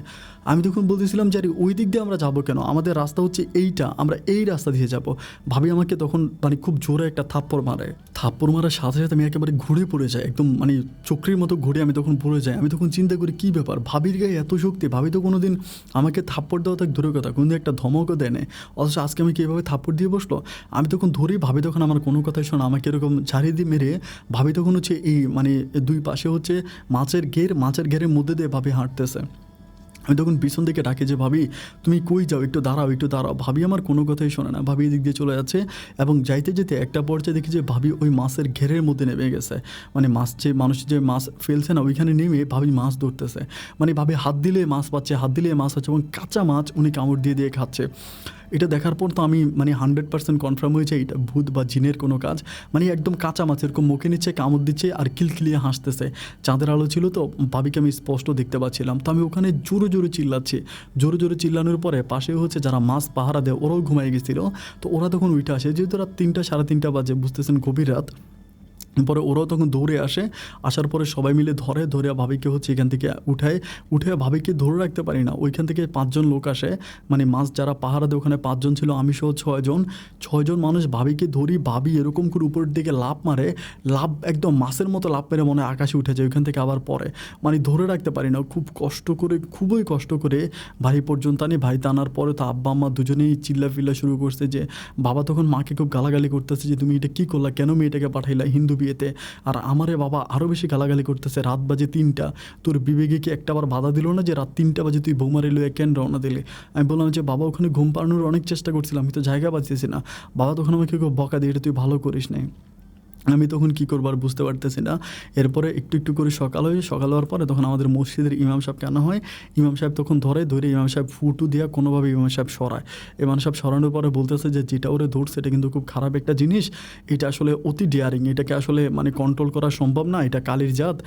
আমি তখন বলতেছিলাম যে আরে ওই দিক দিয়ে আমরা যাবো কেন, আমাদের রাস্তা হচ্ছে এইটা, আমরা এই রাস্তা দিয়ে যাবো। ভাবি আমাকে তখন মানে খুব জোরে একটা থাপ্পড় মারার সাথে সাথে আমি একেবারে ঘুরে পড়ে যাই, একদম মানে চক্রির মতো ঘুরে আমি তখন পড়ে যাই। আমি তখন চিন্তা করি কী ব্যাপার, ভাবির গায়ে এত শক্তি, ভাবি তো কোনো দিন আমাকে থাপ্পড় দেওয়া থাক দূরের কথা, কোনো দিন একটা ধমকও দেয় না, অথচ আজকে আমি কীভাবে থাপ্পড় দিয়ে বসলো। আমি তখন ধরেই ভাবি তখন আমার কোনো কথাই শোনা, আমাকে এরকম ঝাড়িয়ে দিয়ে মেরে ভাবি তখন হচ্ছে এই মানে দুই পাশে হচ্ছে মাছের ঘেরের মধ্যে দিয়ে ভাবি হাঁটতেছে। আমি তখন পিছন দিকে ডাকি যে ভাবি তুমি কই যাও, একটু দাঁড়াও। ভাবি আমার কোনো কথাই শোনে না, ভাবি এদিক দিয়ে চলে যাচ্ছে। এবং যাইতে যেতে একটা পর্যায়ে দেখি যে ভাবি ওই মাছের ঘেরের মধ্যে নেমে গেছে। মানে মানুষ যে মাছ ফেলছে না, ওইখানে নেমে ভাবি মাছ ধরতেছে। মানে ভাবি হাত দিলে মাছ পাচ্ছে, এবং কাঁচা মাছ উনি কামড় দিয়ে খাচ্ছে। এটা দেখার পর তো আমি মানে 100% কনফার্ম হয়েছে এটা ভূত বা জিনের কোনো কাজ। মানে একদম কাঁচা মাছ এরকম মুখে নিচ্ছে, কামড় দিচ্ছে আর খিলখিলিয়ে হাসতেছে। চাঁদের আলো ছিল তো ভাবিকে আমি স্পষ্ট দেখতে পাচ্ছিলাম। তো আমি ওখানে জোরে চিল্লাচ্ছি। জোরে চিল্লানোর পরে পাশে হচ্ছে যারা মাছ পাহারা দেয় ওরাও ঘুমাই গেছিলো। তো ওরা তখন উঠে আসে, যেহেতু রাত 3টা 3:30 বাজে, বুঝতেছেন গভীর রাত। পরে ওরাও তখন দৌড়ে আসার পরে সবাই মিলে ধরে ভাবিকে হচ্ছে এখান থেকে উঠে ভাবিকে ধরে রাখতে পারি না। ওইখান থেকে 5জন লোক আসে, মানে মাছ যারা পাহারা দেয় ওখানে 5জন ছিল, আমি সহ 6জন মানুষ ভাবিকে ধরি। ভাবি এরকম করে উপরের দিকে লাভ একদম মাছের মতো লাভ মেরে মনে আকাশে উঠে যায়। ওইখান থেকে আবার পরে মানে ধরে রাখতে পারি না, খুবই কষ্ট করে ভাই পর্যন্ত আনি। ভাই টানার পরে তো আব্বা আম্মা দুজনেই চিল্লা শুরু করছে। যে বাবা তখন মাকে খুব গালাগালি করতেছে যে তুমি এটা কী করলা, কেন মেয়েটাকে পাঠাইলা হিন্দু বিয়েতে। আর আমারে বাবা আরও বেশি গালাগালি করতেছে, রাত বাজে 3টা, তোর বিবেকে কি একটাবার বাধা দিল না যে রাত 3টা বাজে তুই বৌমারে লইয়া কেন রওনা দিলে? আমি বললাম যে বাবা ওখানে ঘুম পাড়ানোর অনেক চেষ্টা করছিলাম, আমি তো জায়গা পাচ্ছি না। বাবা তখন আমাকে খুব বকা দিয়ে এটা তুই ভালো করিস নাই। আমি তখন কী করবো আর বুঝতে পারতেছি না। এরপরে একটু করে সকাল হওয়ার পরে তখন আমাদের মসজিদের ইমাম সাহেবকে আনা হয়। ইমাম সাহেব তখন ধরে ইমাম সাহেব ফুটু দিয়া কোনোভাবে ইমাম সাহেব সরায়। ইমাম সাহেব সরানোর পরে বলতেছে যে যেটা ওরে ধরছে এটা কিন্তু খুব খারাপ একটা জিনিস, এটা আসলে অতি ডেয়ারিং, এটাকে আসলে মানে কন্ট্রোল করা সম্ভব না, এটা কালির জাত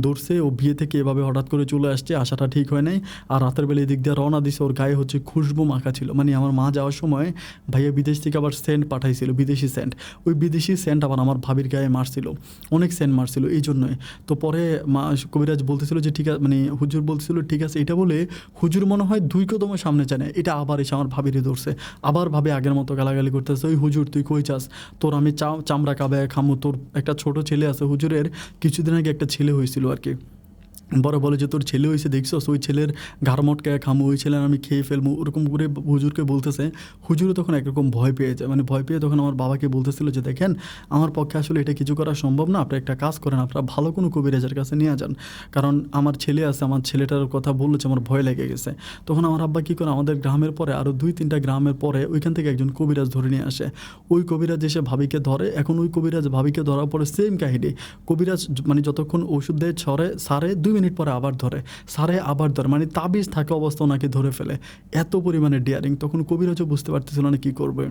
ধরছে। ও বিয়ে থেকে এভাবে হঠাৎ করে চলে আসছে, আসাটা ঠিক হয় নাই। আর রাতের বেলা এদিক দিয়ে রওনা দিছে, ওর গায়ে হচ্ছে খুশবু মাখা ছিল। মানে আমার মা যাওয়ার সময় ভাইয়া বিদেশ থেকে আবার সেন্ট পাঠাইছিল, বিদেশি সেন্ট। ওই বিদেশি সেন্ট আবার আমার ভাবির গায়ে মারছিল, অনেক সেন্ট মারছিল এই জন্যই। তো পরে কবিরাজ বলতেছিল যে ঠিক আছে, মানে হুজুর বলতেছিল ঠিক আছে, এটা বলে হুজুর মনে হয় 2 কদম সামনে জানে, এটা আবার এসে আমার ভাবিরে ধরছে। আবার ভাবে আগের মতো গালাগালি করতেছে, ওই হুজুর তুই কই চাস, তোর আমি চামড়া কাবায় খামু, তোর একটা ছোট ছেলে আছে। হুজুরের কিছুদিন আগে একটা ছেলে হয়েছিল আর কি, বড় বলে যে, "তোর ছেলে হইছে দেখছস? ওই ছেলের ঘাড় মটকায়া খামু, ওই ছেলের আমি খেয়ে ফেলমু।" ওরকম করে হুজুরকে বলতেছে। হুজুরও তখন একরকম ভয় পেয়ে যায়। মানে ভয় পেয়ে তখন আমার বাবাকে বলতেছিল যে, "দেখেন, আমার পক্ষে আসলে এটা কিছু করা সম্ভব না। আপনি একটা কাজ করেন, আপনারা ভালো কোনো কবিরাজের কাছে নিয়ে যান। কারণ আমার ছেলে আছে, আমার ছেলেটার কথা বলেছে, আমার ভয় লেগে গেছে।" তখন আমার আব্বা কী করে, আমাদের গ্রামের পরে আরও ২-৩টা গ্রামের পরে ওইখান থেকে একজন কবিরাজ ধরে নিয়ে আসে। ওই কবিরাজ এসে ভাবিকে ধরে। এখন ওই কবিরাজ ভাবিকে ধরার পরে সেম কাহিনী। কবিরাজ মানে যতক্ষণ ওষুধ দেয় সারে ২ মিনিট পরে আবার ধরে। সারে আবার ধরে। মানে তাবিজ থাকা অবস্থা ওনাকে ধরে ফেলে। এত পরিমাণে ডেয়ারিং। তখন কবিরাজও বুঝতে পারতেছিল না কী করবে।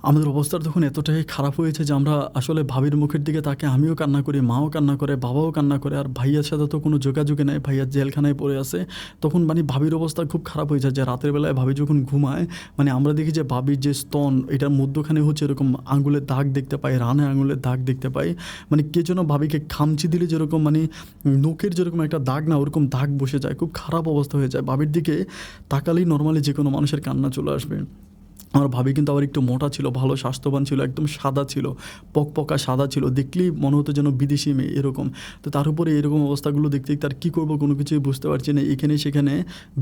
আমাদের অবস্থা তখন এতটাই খারাপ হয়েছে যে আমরা আসলে ভাবির মুখের দিকে তাকিয়ে আমিও কান্না করি, মাও কান্না করে, বাবাও কান্না করে। আর ভাইয়ার সাথে তো কোনো যোগাযোগই নাই। ভাইয়া জেলখানায় পড়ে আছে। তখন মানে ভাবির অবস্থা খুব খারাপ হয়ে যায় যে রাতের বেলায় ভাবি যখন ঘুমায়, মানে আমরা দেখি যে ভাবির যে স্তন, এটার মধ্যখানে হচ্ছে এরকম আঙুলের দাগ দেখতে পাই, রানে আঙুলের দাগ দেখতে পাই। মানে কে যেন ভাবিকে খামচি দিলে যেরকম মানে নখের যেরকম একটা দাগ না, ওরকম দাগ বসে যায়। খুব খারাপ অবস্থা হয়ে যায়। ভাবির দিকে তাকালেই নরমালি যেকোনো মানুষের কান্না চলে আসবে। আমার ভাবি কিন্তু আবার একটু মোটা ছিল, ভালো স্বাস্থ্যবান ছিল, একদম সাদা ছিল, পকপকা সাদা ছিল। দেখলেই মনে হতো যেন বিদেশি মেয়ে এরকম। তো তার উপরে এরকম অবস্থাগুলো দেখতে দেখতে আর কী করবো কোনো কিছুই বুঝতে পারছি না। এখানে সেখানে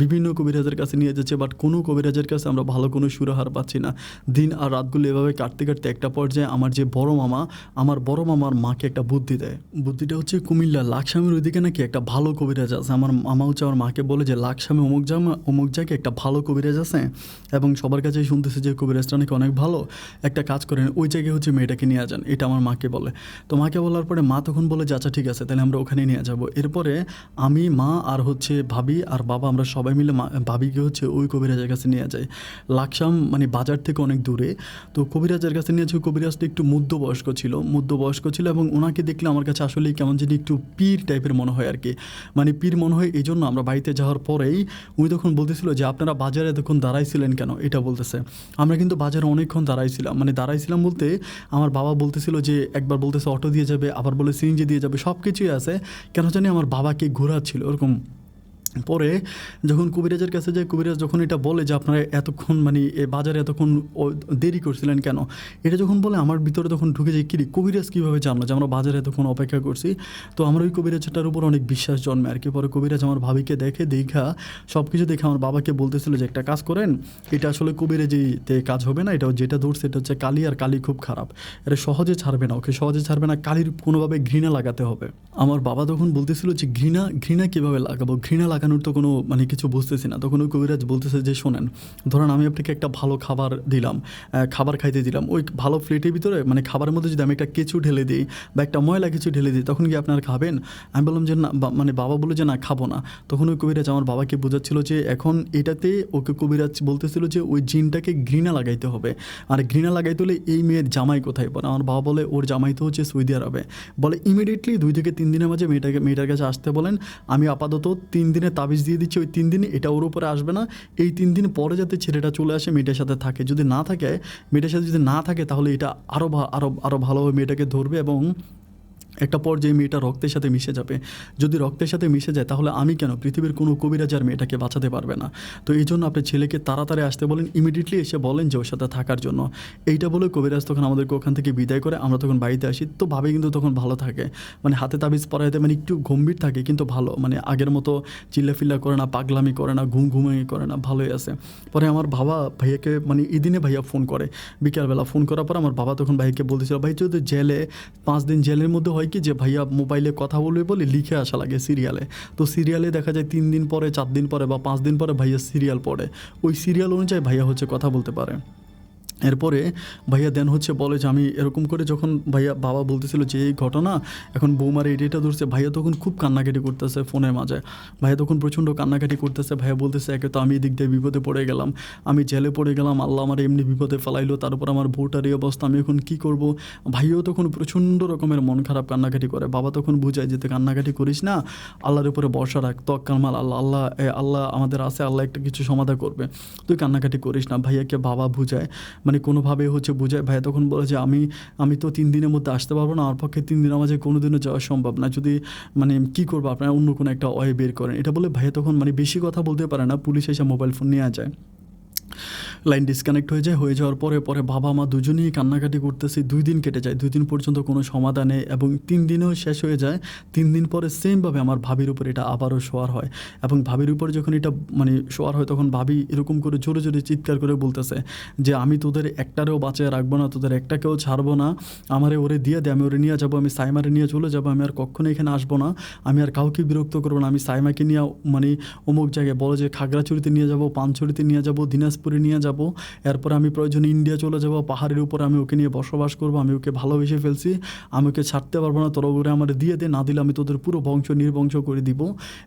বিভিন্ন কবিরাজের কাছে নিয়ে যাচ্ছে, বাট কোনো কবিরাজের কাছে আমরা ভালো কোনো সুরাহার পাচ্ছি না। দিন আর রাতগুলো এভাবে কাটতে কাটতে একটা পর্যায়ে আমার যে বড় মামা, আমার বড় মামার মাকে একটা বুদ্ধি দেয়। বুদ্ধিটা হচ্ছে কুমিল্লা লাকসামের ওইদিকে নাকি একটা ভালো কবিরাজ আছে। আমার মামা হচ্ছে আমার মাকে বলে যে, লাকসামে অমুক জায়গায় একটা ভালো কবিরাজ আছে এবং সবার কাছেই শুনতেছে যে কবিরাজটা নাকি অনেক ভালো। একটা কাজ করেন, ওই জায়গায় হচ্ছে মেয়েটাকে নিয়ে যান। এটা আমার মাকে বলে। তো মাকে বলার পরে মা তখন বলে যে, "আচ্ছা ঠিক আছে, তাহলে আমরা ওখানে নিয়ে যাব।" এরপরে আমি, মা আর হচ্ছে ভাবি আর বাবা, আমরা সবাই মিলে ভাবিকে হচ্ছে ওই কবিরাজের কাছে নিয়ে যাই। লাকসাম মানে বাজার থেকে অনেক দূরে। তো কবিরাজের কাছে নিয়েছি। কবিরাজটা একটু মধ্যবয়স্ক ছিল এবং ওনাকে দেখলে আমার কাছে আসলেই কেমন জানি একটু পীর টাইপের মনে হয় আর কি। মানে পীর মনে হয় এই জন্য আমরা বাড়িতে যাওয়ার পরেই উনি তখন বলতেছিল যে, "আপনারা বাজারে এতক্ষণ দাঁড়াইছিলেন কেন?" এটা বলতেছে। আমরা কিন্তু বাজারে অনেকক্ষণ দাঁড়াইছিলাম। মানে দাঁড়াইছিলাম বলতে আমার বাবা বলতেছিল যে, একবার বলতেছে অটো দিয়ে যাবে, আবার বলে সিএনজি দিয়ে যাবে, সব কিছুই আছে। কেন জানি আমার বাবাকে ঘোরাচ্ছিল ওরকম। পরে যখন কবিরাজের কাছে যাই, কবিরাজ যখন এটা বলে যে, "আপনারা এতক্ষণ মানে বাজারে এতক্ষণ দেরি করছিলেন কেন?" এটা যখন বলে আমার ভিতরে তখন ঢুকে যায়, কিরে কবিরাজ কীভাবে জানলো যে আমরা বাজারে এতক্ষণ অপেক্ষা করছি। তো আমার ওই কবিরাজটার উপর অনেক বিশ্বাস জন্মে আর কি। পরে কবিরাজ আমার ভাবিকে দেখা সব কিছু দেখে আমার বাবাকে বলতেছিল যে, "একটা কাজ করেন, এটা আসলে কবিরাজিতে কাজ হবে না। এটা যেটা ধরছে এটা হচ্ছে কালি, আর কালি খুব খারাপ। এটা সহজে ছাড়বে না, ওকে সহজে ছাড়বে না। কালির কোনোভাবে ঘৃণা লাগাতে হবে।" আমার বাবা তখন বলতেছিল যে, ঘৃণা কীভাবে লাগাবো? ঘৃণা লাগানোর তো কোনো মানে কিছু বুঝতেছি না। তখন ওই কবিরাজ বলতেছে যে, "শোনেন, ধরেন আমি আপনাকে একটা ভালো খাবার দিলাম, খাবার খাইতে দিলাম। ওই ভালো প্লেটের ভিতরে মানে খাবারের মধ্যে যদি আমি একটা কেঁচু ঢেলে দিই বা একটা ময়লা কিছু ঢেলে দিই, তখন কি আপনারা খাবেন?" আমি বললাম যে, "না।" মানে বাবা বলল যে, "না, খাবো না।" তখন ওই কবিরাজ আমার বাবাকে বোঝাচ্ছিল যে এখন এটাতে ওকে কবিরাজ বলতেছিল যে ওই জিনটাকে ঘৃণা লাগাইতে হবে। আর ঘৃণা লাগাইতে হলে এই মেয়ের জামাই কোথায়? বলে আমার বাবা বলে, "ওর জামাই তো হচ্ছে সৌদি আরবে।" বলে, "ইমিডিয়েটলি 2 থেকে 3 দিনের মাঝে মেয়েটার কাছে আসতে বলেন। আমি আপাতত 3 দিনের তাবিজ দিয়ে দিচ্ছি। ওই 3 দিন এটা ওর উপরে আসবে না। এই 3 দিন পরে যাতে ছেলেটা চলে আসে, মেয়েটার সাথে থাকে। যদি না থাকে, মেয়েটার সাথে যদি না থাকে, তাহলে এটা আরও ভালোভাবে মেয়েটাকে ধরবে এবং একটা পর্যায়ে মেয়েটা রক্তের সাথে মিশে যাবে। যদি রক্তের সাথে মিশে যায়, তাহলে আমি কেন, পৃথিবীর কোনো কবিরাজ আর মেয়েটাকে বাঁচাতে পারবে না। তো এই জন্য আপনার ছেলেকে তাড়াতাড়ি আসতে বলেন, ইমিডিয়েটলি এসে বলেন যে ওর সাথে থাকার জন্য।" এইটা বলে কবিরাজ তখন আমাদেরকে ওখান থেকে বিদায় করে। আমরা তখন বাড়িতে আসি। তো ভাবি কিন্তু তখন ভালো থাকে। মানে হাতে তাবিজ পরাইতে মানে একটু গম্ভীর থাকে, কিন্তু ভালো। মানে আগের মতো চিল্লাফিল্লা করে না, পাগলামি করে না, ঘুমাই করে না, ভালোই আছে। পরে আমার বাবা ভাইয়াকে মানে এদিনে ভাইয়া ফোন করে। বিকালবেলা ফোন করার পর আমার বাবা তখন ভাইকে বলতেছিল, "ভাই যদি জেলে 5 দিন জেলের মধ্যে হয় কি যে ভাইয়া মোবাইলে কথা বলবে বলে লিখে আসা লাগে সিরিয়ালে। তো সিরিয়ালে দেখা যায় 3 দিন পরে, 4 দিন পরে বা 5 দিন পরে ভাইয়া সিরিয়াল পড়ে। ওই সিরিয়াল অনুযায়ী ভাইয়া হচ্ছে কথা বলতে পারে। এরপরে ভাইয়া দেন হচ্ছে বলে যে আমি এরকম করে যখন বাবা বলতেছিল যে এই ঘটনা, এখন বৌমার এটা ধরছে, ভাইয়া তখন খুব কান্নাকাটি করতেছে ফোনের মাঝে। ভাইয়া তখন প্রচণ্ড কান্নাকাটি করতেছে। ভাইয়া বলতেছে, "একে তো আমি এদিক দিয়ে বিপদে পড়ে গেলাম, আমি জেলে পড়ে গেলাম, আল্লাহ আমার এমনি বিপদে ফেলাইলো, তার উপর আমার বউটার এই অবস্থা, আমি এখন কী করব?" ভাইয়াও তখন প্রচণ্ড রকমের মন খারাপ কান্নাকাটি করে। বাবা তখন বুঝায় যে, "তুই কান্নাকাটি করিস না, আল্লাহর উপরে ভরসা রাখ, তওয়াক্কাল মাল আল্লাহ, আল্লাহ আমাদের আছে, আল্লাহ একটা কিছু সমাধান করবে, তুই কান্নাকাটি করিস না।" ভাইয়াকে বাবা বুঝায়, মানে কোনোভাবে হচ্ছে বুঝায়। ভাইয়া তখন বলে যে, আমি তো 3 দিনের মধ্যে আসতে পারবো না, আমার পক্ষে 3 দিনের মাঝে কোনো দিনও যাওয়া সম্ভব না, যদি মানে কী করবো, আপনারা অন্য কোনো একটা ওয়ে বের করেন। এটা বলে ভাইয়া তখন মানে বেশি কথা বলতে পারে না, পুলিশ এসে মোবাইল ফোন নিয়ে যায়। লাইন ডিসকানেক্ট হয়ে যাওয়ার পরে বাবা মা দুজনেই কান্নাকাটি করতেছি। 2 দিন কেটে যায়। 2 দিন পর্যন্ত কোনো সমাধানে এবং 3 দিনেও শেষ হয়ে যায়। 3 দিন পরে সেমভাবে আমার ভাবির উপর এটা আবারও শোয়ার হয় এবং ভাবির উপর যখন এটা মানে শোয়ার হয় তখন ভাবি এরকম করে জোরে জোরে চিৎকার করে বলতেছে যে আমি তোদের একটারেও বাঁচিয়ে রাখবো না, তোদের একটাকেও ছাড়বো না, আমারে ওরে দিয়ে দে, আমি ওরে নিয়ে যাবো, আমি সাইমারে নিয়ে চলে যাবো, আমি আর কখনো এখানে আসবো না, আমি আর কাউকে বিরক্ত করবো না, আমি সাইমাকে নিয়ে মানে অমুক জায়গায় বলো যে খাগড়াছড়িতে নিয়ে যাবো, পানছড়িতে নিয়ে যাবো, দিনাজপুরে নিয়ে যাবো, এরপর আমি প্রয়োজনে ইন্ডিয়া চলে যাবো, পাহাড়ের উপর আমি ওকে নিয়ে বসবাস করবো, আমি ওকে ভালোবেসে ফেলছি, আমি ওকে ছাড়তে পারবো না, তোরা ওরে আমার দিয়ে দে, না দিলে আমি তোদের পুরো বংশ নির্বংশ করে দিব।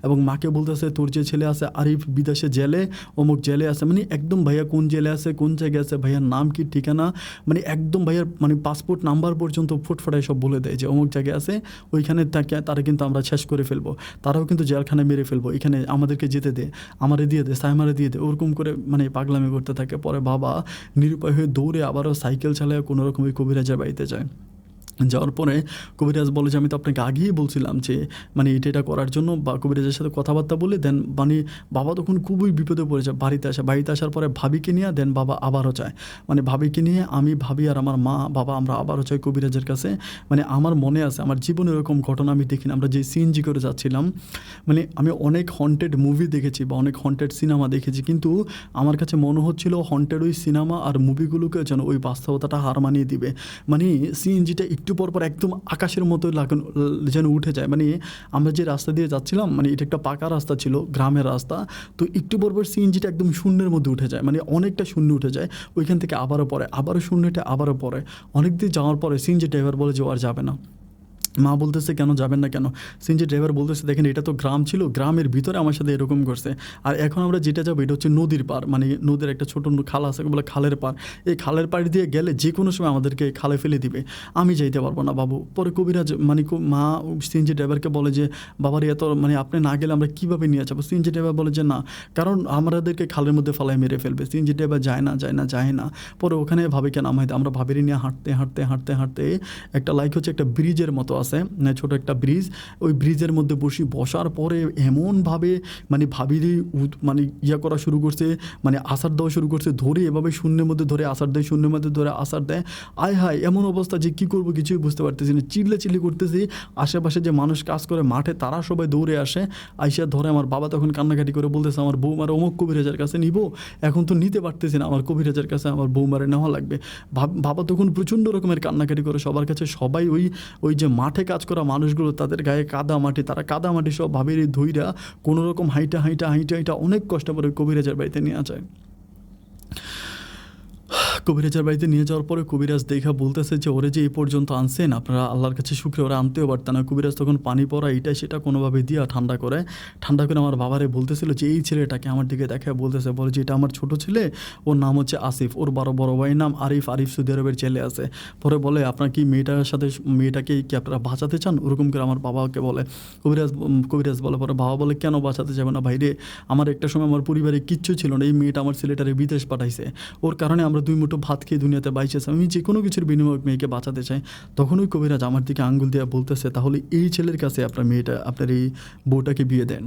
এবং মাকে বলতেছে তোর যে ছেলে আছে আরিফ বিদেশে জেলে, অমুক জেলে আছে, মানে একদম ভাইয়া কোন জেলে আছে, কোন জায়গায় আছে, ভাইয়ার নাম কি, ঠিকানা, মানে একদম ভাইয়ার মানে পাসপোর্ট নাম্বার পর্যন্ত ফুটফাটায় সব বলে দেয় যে অমুক জায়গায় আছে, ওইখানে তারা কিন্তু আমরা শেষ করে ফেলবো, তারাও কিন্তু জেলখানায় মেরে ফেলবো, এখানে আমাদেরকে যেতে দে, আমারে দিয়ে দে, সাইমারে দিয়ে দে, ওরকম করে মানে পাগলামি করতে থাকে। পরে বাবা নিরুপায় হয়ে দৌড়ে আবারও সাইকেল চালায় কোনো রকম ওই কবিরাজের বাড়িতে যায়। যাওয়ার পরে কবিরাজ বলে যে আমি তো আপনাকে আগেই বলছিলাম যে মানে এটা করার জন্য, বা কবিরাজের সাথে কথাবার্তা বলে দেন মানে বাবা তখন খুবই বিপদে পড়েছে। বাড়িতে আসার পরে ভাবিকে নিয়ে দেন বাবা আবারও যায়, মানে ভাবিকে নিয়ে আমি, ভাবি আর আমার মা বাবা আমরা আবারও যাই কবিরাজের কাছে। মানে আমার মনে আছে আমার জীবনে এরকম ঘটনা আমি দেখিনি। আমরা যে সিএনজি করে যাচ্ছিলাম, মানে আমি অনেক হন্টেড মুভি দেখেছি বা অনেক হন্টেড সিনেমা দেখেছি, কিন্তু আমার কাছে মনে হচ্ছিল হন্টেড ওই সিনেমা আর মুভিগুলোকে যেন ওই বাস্তবতাটা হার মানিয়ে দিবে। মানে সিএনজিটা একটু পর একদম আকাশের মতো যেন উঠে যায়। মানে আমরা যে রাস্তা দিয়ে যাচ্ছিলাম, মানে এটা একটা পাকা রাস্তা ছিল, গ্রামের রাস্তা, তো একটু পর সিএনজিটা একদম শূন্যের মধ্যে উঠে যায়, মানে অনেকটা শূন্য উঠে যায়, ওইখান থেকে আবারও পড়ে, আবারও শূন্যটা আবারও পড়ে। অনেক দিন যাওয়ার পরে সিএনজি ড্রাইভার বলে যে আর যাবে না। মা বলতেছে কেন যাবেন না কেন? সিএনজি ড্রাইভার বলতেছে দেখেন এটা তো গ্রাম ছিল, গ্রামের ভিতরে আমার সাথে এরকম করছে, আর এখন আমরা যেটা যাবো এটা হচ্ছে নদীর পার, মানে নদীর একটা ছোটো খাল আছে বলে খালের পার, এই খালের পাড় দিয়ে গেলে যে কোনো সময় আমাদেরকে খালে ফেলে দিবে, আমি যাইতে পারবো না বাবু। পরে কবিরাজ মানে মা সিএনজি ড্রাইভারকে বলে যে বাবার এত মানে আপনি না গেলে আমরা কীভাবে নিয়ে যাবো? সিএনজি ড্রাইভার বলে যে না, কারণ আমাদেরকে খালের মধ্যে ফালায় মেরে ফেলবে। সিএনজি ড্রাইভার যায় না। পরে ওখানে ভাবিকে নামাই দেয়, আমরা ভাবির নিয়ে হাঁটতে একটা হচ্ছে একটা ব্রিজের মতো আছে, ছোটো একটা ব্রিজ, ওই ব্রিজের মধ্যে বসার পরে এমনভাবে মানে ভাবিরই মানে করা শুরু করছে, মানে আসার দেওয়া শুরু করছে, ধরে এভাবে শূন্যের মধ্যে ধরে আসার দেয়, শূন্যের মধ্যে ধরে আসার দেয়। আয় হায় এমন অবস্থা যে কী করবো কিছুই বুঝতে পারতেছি না, চিল্লি করতেছি। আশেপাশে যে মানুষ কাজ করে মাঠে তারা সবাই দৌড়ে আসে, আইসা ধরে। আমার বাবা তখন কান্নাকাটি করে বলতেছে আমার বৌমার অমুক কবিরাজের কাছে নিব, এখন তো নিতে পারতেছি না, আমার কবিরাজের কাছে আমার বৌমারে নেওয়া লাগবে। বাবা তখন প্রচণ্ড রকমের কান্নাকাটি করে সবার কাছে, সবাই ওই যে মাঠে কাজ করা মানুষগুলো তাদের গায়ে কাদা মাটি, তারা কাদা মাটি সব ভাবির ধুইরা কোনো রকম হাইটা অনেক কষ্ট করে কবিরাজের বাড়িতে নিয়ে যায়। কবিরাজের বাড়িতে নিয়ে যাওয়ার পরে কবিরাজ দেখা বলতেছে যে ওরে যে এই পর্যন্ত আনছেন আপনারা আল্লাহর কাছে শুক্রিয়া, ওরা আনতেও পারতেন না। কবিরাজ তখন পানি পড়া এটা সেটা কোনোভাবে দিয়া ঠান্ডা করে আমার বাবারে বলতেছিল যে এই ছেলেটাকে আমার দিকে দেখে বলতেছে, বলে যে এটা আমার ছোটো ছেলে, ওর নাম হচ্ছে আসিফ, ওর বড় ভাইয়ের নাম আরিফ সৌদি আরবের ছেলে আছে। পরে বলে আপনার কি মেয়েটাকে কি আপনারা বাঁচাতে চান? ওরকম করে আমার বাবাকে বলে। কবিরাজ বলে, পরে বাবা বলে কেন বাঁচাতে যাবে না ভাই রে, আমার একটা সময় আমার পরিবারে কিচ্ছু ছিল না, এই মেয়েটা আমার ছেলেটারে বিদেশ পাঠাইছে, ওর কারণে আমরা 2 মুঠো ভাত খেয়ে দুনিয়াতে বাইচেছে, আমি যে কোনো কিছুর বিনিময়ে মেয়েকে বাঁচাতে চাই। তখন ওই কবিরাজ আমার দিকে আঙ্গুল দিয়ে বলতেছে তাহলে এই ছেলের কাছে আপনার এই বউটাকে বিয়ে দেন।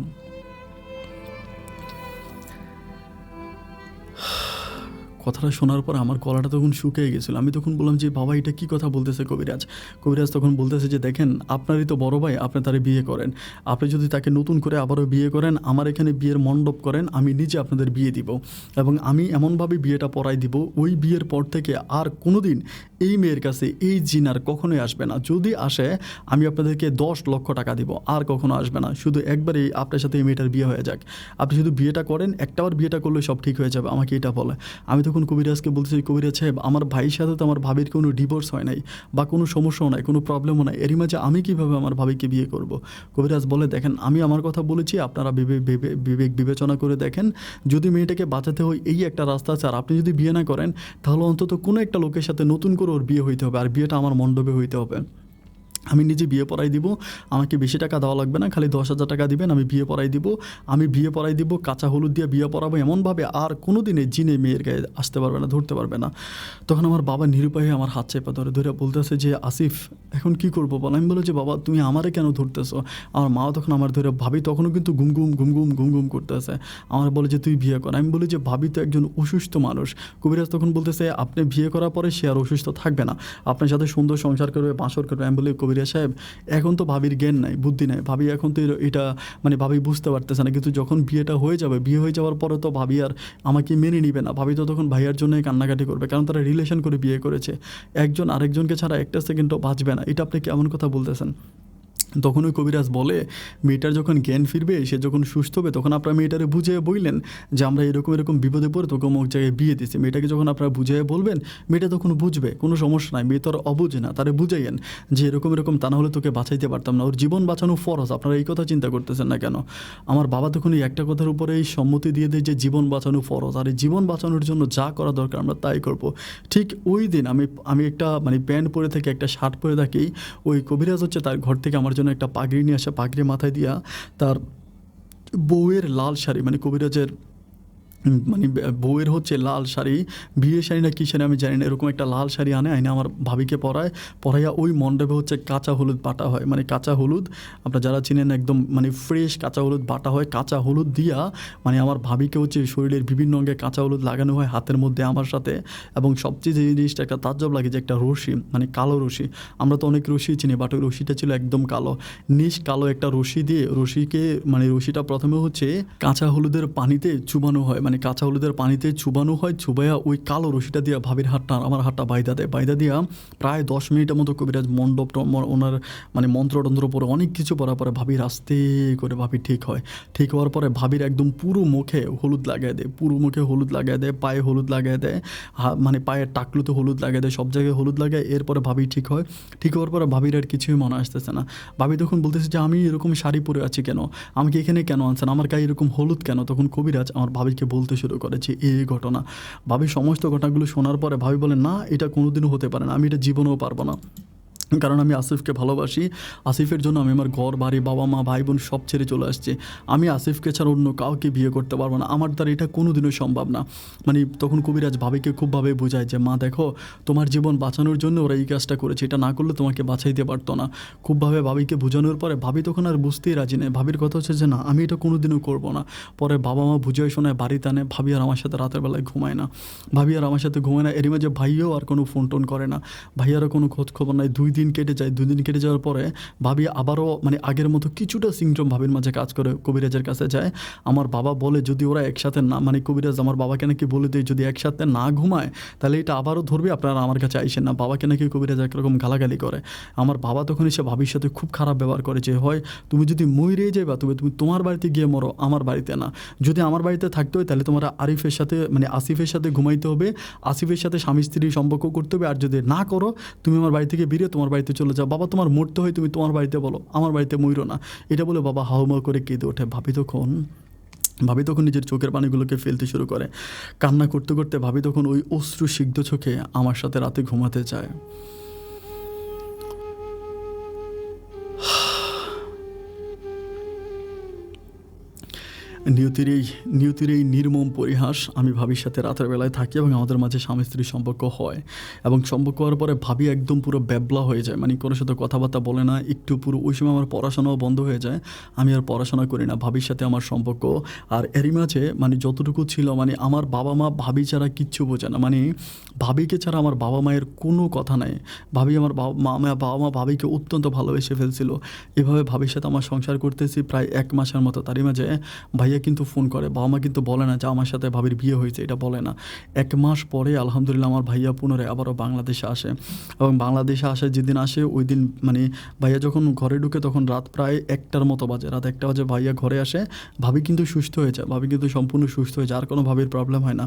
কথাটা শোনার পর আমার গলাটা তখন শুকিয়ে গেছিলো। আমি তখন বললাম যে বাবা এটা কী কথা বলতেছে কবিরাজ তখন বলতেছে যে দেখেন আপনারই তো বড় ভাই, আপনি তারে বিয়ে করেন, আপনি যদি তাকে নতুন করে আবারও বিয়ে করেন, আমার এখানে বিয়ের মণ্ডপ করেন, আমি নিজে আপনাদের বিয়ে দিব এবং আমি এমনভাবে বিয়েটা পড়াই দিব, ওই বিয়ের পর থেকে আর কোনো দিন এই মেয়ের কাছে এই জিন আর কখনোই আসবে না, যদি আসে আমি আপনাদেরকে 10 লক্ষ টাকা দিব, আর কখনো আসবে না, শুধু একবারই আপনার সাথে এই মেয়েটার বিয়ে হয়ে যাক, আপনি শুধু বিয়েটা করেন, একটাবার বিয়েটা করলে সব ঠিক হয়ে যাবে, আমাকে এটা বলে। আমি তখন কবিরাজকে বলতেছি কবিরাজ সাহেব আমার ভাইয়ের সাথে তো আমার ভাবির কোনো ডিভোর্স হয় নাই বা কোনো সমস্যাও নাই, কোনো প্রবলেমও নাই, এরই মাঝে আমি কীভাবে আমার ভাবিকে বিয়ে করব? কবিরাজ বলে দেখেন আমি আমার কথা বলেছি, আপনারা বিবেক বিবেচনা করে দেখেন, যদি মেয়েটাকে বাঁচাতে হয় এই একটা রাস্তা আছে, আর আপনি যদি বিয়ে না করেন তাহলে অন্তত কোনো একটা লোকের সাথে নতুন করে ওর বিয়ে হইতে হবে, আর বিয়েটা আমার মণ্ডপে হইতে হবে, আমি নিজে বিয়ে পড়াই দিব, আমাকে বেশি টাকা দেওয়া লাগবে না, খালি 10,000 টাকা দিবেন, আমি বিয়ে পড়াই দিব, কাঁচা হলুদ দিয়ে বিয়ে পড়াবো এমনভাবে আর কোনো দিনে জিনে মেয়ের গায়ে আসতে পারবে না, ধরতে পারবে না। তখন আমার বাবা নিরুপায় হয়ে আমার হাত চেপে ধরে বলতেছে যে আসিফ এখন কি করবো বল? আমি বললাম যে, "বাবা তুমি আমারে কেন ধরতেছো?" আমার মাও তখন আমার ধরে, ভাবি তখনও কিন্তু ঘুম, ঘুম, ঘুম, ঘুম, ঘুম, ঘুম করতেছে। আমার বলে যে, "তুই বিয়ে কর।" আমি বলি যে, "ভাবি তো একজন অসুস্থ মানুষ।" কবিরাজ তখন বলতেছে, "আপনি বিয়ে করার পরে সে আর অসুস্থ থাকবে না। আপনার সাথে সুন্দর সংসার করবে, বাসর করবে।" আমি বলি, "কবিরাজ সাহেব, এখন তো ভাবির জ্ঞান নাই, বুদ্ধি নাই। ভাবি এখন তো এটা মানে ভাবি বুঝতে পারতেছে না। কিন্তু যখন বিয়েটা হয়ে যাবে, বিয়ে হয়ে যাওয়ার পরে তো ভাবি আর আমাকে মেনে নিবে না। ভাবি তো তখন ভাইয়ার জন্যই কান্নাকাটি করবে। কারণ তারা রিলেশন করে বিয়ে করেছে। একজন আরেকজনকে ছাড়া একটা সেকেন্ডও বাঁচবে না। এটা আপনি কেমন কথা বলতেছেন?" তখন ওই কবিরাজ বলে, "মেয়েটার যখন জ্ঞান ফিরবে, সে যখন সুস্থ হবে, তখন আপনারা মেয়েটারে বুঝিয়ে বললেন যে আমরা এরকম এরকম বিপদে পড়ে তোকে অমুক জায়গায় বিয়ে দিছি।" মেয়েটাকে যখন আপনারা বুঝিয়ে বলবেন, মেয়েটা তখন বুঝবে, কোনো সমস্যা নাই। মেয়ে তো আর অবুঝে না, তারে বুঝাইয়েন যে এরকম এরকম, তা না হলে তোকে বাঁচাইতে পারতাম না। ওর জীবন বাঁচানো ফরজ, আপনারা এই কথা চিন্তা করতেছেন না কেন? আমার বাবা তখন এই একটা কথার উপরেই সম্মতি দিয়ে দেয় যে জীবন বাঁচানো ফরজ, আর এই জীবন বাঁচানোর জন্য যা করা দরকার আমরা তাই করব। ঠিক ওই দিন আমি একটা মানে প্যান্ট পরে থাকি, একটা শার্ট পরে থাকি। ওই কবিরাজ হচ্ছে তার ঘর থেকে আমার জন্য একটা পাগড়ি নিয়ে আসে, পাগড়ি মাথায় দিয়া তার বউয়ের লাল শাড়ি, মানে কবিরাজের মানে বউয়ের হচ্ছে লাল শাড়ি, বিয়ে শাড়ি না কী শাড়ি আমি জানি না, এরকম একটা লাল শাড়ি আনে, আইনে আমার ভাবিকে পরাইয়া ওই মণ্ডপে হচ্ছে কাঁচা হলুদ বাটা হয়। মানে কাঁচা হলুদ, আপনারা যারা চিনেন একদম মানে ফ্রেশ কাঁচা হলুদ বাটা হয়। কাঁচা হলুদ দিয়া মানে আমার ভাবিকে হচ্ছে শরীরের বিভিন্ন অঙ্গে কাঁচা হলুদ লাগানো হয় হাতের মধ্যে আমার সাথে। এবং সবচেয়ে যে জিনিসটা একটা তাজ্জব লাগে যে একটা রশি, মানে কালো রশি। আমরা তো অনেক রশি চিনি, বাট ওই রশিটা ছিল একদম কালো, নিজ কালো একটা রশি দিয়ে রশিকে মানে রশিটা প্রথমে হচ্ছে কাঁচা হলুদের পানিতে চুবানো হয়, মানে কাঁচা হলুদের পানিতে চুবানো হয়। চুবাইয়া ওই কালো রশিটা দিয়া ভাবির হাতটা আমার হাতটা বাইদা দেয়। বাইদা দিয়া প্রায় 10 মিনিটের মতো কবিরাজ মণ্ডপ ওনার মানে মন্ত্রতন্ত্র পরে অনেক কিছু পড়ার পরে ভাবির আস্তে করে ভাবি ঠিক হয়। ঠিক হওয়ার পরে ভাবির একদম পুরো মুখে হলুদ লাগাই দেয়, পুরো মুখে হলুদ লাগাই দেয়, পায়ে হলুদ লাগাই দেয়, মানে পায়ের টাকলুতে হলুদ লাগাই দেয়, সব জায়গায় হলুদ লাগায়। এরপরে ভাবি ঠিক হয়। ঠিক হওয়ার পরে ভাবির আর কিছুই মনে আসতেছে না। ভাবি তখন বলতেছে যে, "আমি এরকম শাড়ি পরে আছি কেন? আমাকে এখানে কেন আনছেন? আমার গায়ে এরকম হলুদ কেন?" তখন কবিরাজ আমার ভাবিকে বলতে শুরু করে যে এই ঘটনা। ভাবি সমস্ত ঘটনাগুলো শোনার পরে ভাবি বলে, "না, এটা কোনোদিনও হতে পারে না। আমি এটা জীবনেও পারবো না। কারণ আমি আসিফকে ভালোবাসি। আসিফের জন্য আমি আমার ঘর বাড়ি, বাবা মা, ভাই বোন সব ছেড়ে চলে আসছি। আমি আসিফকে ছাড়া অন্য কাউকে বিয়ে করতে পারবো না। আমার দ্বারা এটা কোনোদিনও সম্ভব না।" মানে তখন কবিরাজ ভাবিকে খুবভাবে বোঝায় যে, "মা দেখো, তোমার জীবন বাঁচানোর জন্য ওরা এই কাজটা করেছে। এটা না করলে তোমাকে বাঁচাইতে পারতো না।" খুবভাবে ভাবিকে বোঝানোর পরে ভাবি তখন আর বুঝতেই রাজি নেই। ভাবির কথা হচ্ছে যে, "না, আমি এটা কোনোদিনও করবো না।" পরে বাবা মা বুঝিয়ে শোনায় বাড়িতে আনে। ভাবি আর আমার সাথে রাতের বেলায় ঘুমায় না। ভাবি আর আমার সাথে ঘুমায় না। এরই মাঝে ভাইও আর কোনো ফোন টোন করে না। ভাইয়ারও কোনো খোঁজ খবর নাই। 2 দিন কেটে যায়। 2 দিন কেটে যাওয়ার পরে ভাবি আবারও মানে আগের মতো কিছুটা সিমটম ভাবির মাঝে কাজ করে। কবিরাজের কাছে যায়। আমার বাবা বলে যদি ওরা একসাথে না, মানে কবিরাজ আমার বাবাকে নাকি বলে দেয় যদি একসাথে না ঘুমায় তাহলে এটা আবারও ধরবে, আপনারা আমার কাছে আইসেন না। বাবাকে নাকি কবিরাজ একরকম গালাগালি করে। আমার বাবা তখন এসে ভাবির সাথে খুব খারাপ ব্যবহার করে যে, "হয় তুমি যদি মইরে যাইবা তুমি তোমার বাড়িতে গিয়ে মরো, আমার বাড়িতে না। যদি আমার বাড়িতে থাকতে হয় তাহলে তোমার আরিফের সাথে মানে আসিফের সাথে ঘুমাইতে হবে, আসিফের সাথে স্বামী স্ত্রীর সম্পর্ক করতে হবে। আর যদি না করো তুমি আমার বাড়ি থেকে বেরিয়ে তোমার বাড়িতে চলে যাও। বাবা তোমার মরতে হয় তুমি তোমার বাড়িতে বলো, আমার বাড়িতে মইরো না।" এটা বলে বাবা হাউমাউ করে কেঁদে ওঠে। ভাবি তখন নিজের চোখের পানিগুলোকে ফেলতে শুরু করে। কান্না করতে করতে ভাবি তখন ওই অশ্রু সিগ্ধ চোখে আমার সাথে রাতে ঘুমাতে চায়। নিয়তির এই নির্মম পরিহাস। আমি ভাবির সাথে রাতের বেলায় থাকি এবং আমাদের মাঝে স্বামী স্ত্রীর সম্পর্ক হয়। এবং সম্পর্ক হওয়ার পরে ভাবি একদম পুরো ব্যাবলা হয়ে যায়, মানে কোনো সাথে কথাবার্তা বলে না একটু। পুরো ওই সময় আমার পড়াশোনাও বন্ধ হয়ে যায়, আমি আর পড়াশোনা করি না। ভাবির সাথে আমার সম্পর্ক আর এরই মাঝে মানে যতটুকু ছিল মানে আমার বাবা মা ভাবি ছাড়া কিচ্ছু বোঝে না, মানে ভাবিকে ছাড়া আমার বাবা মায়ের কোনো কথা নাই। আমার বাবা মা ভাবিকে অত্যন্ত ভালোবেসে ফেলছিল। এভাবে ভাবির সাথে আমার সংসার করতেছি প্রায় 1 মাসের মতো। তারই মাঝে ভাইয়া কিন্তু ফোন করে, বাবা মা কিন্তু বলে না যে আমার সাথে ভাবির বিয়ে হয়েছে, এটা বলে না। 1 মাস পরে আলহামদুলিল্লাহ আমার ভাইয়া পুনরায় আবারও বাংলাদেশে আসে। এবং বাংলাদেশে আসে যেদিন আসে ওই দিন মানে ভাইয়া যখন ঘরে ঢুকে তখন রাত প্রায় 1টার মতো বাজে। রাত 1টা বাজে ভাইয়া ঘরে আসে। ভাবি কিন্তু সুস্থ হয়েছে, ভাবি কিন্তু সম্পূর্ণ সুস্থ হয়েছে, আর কোনো ভাবির প্রবলেম হয় না।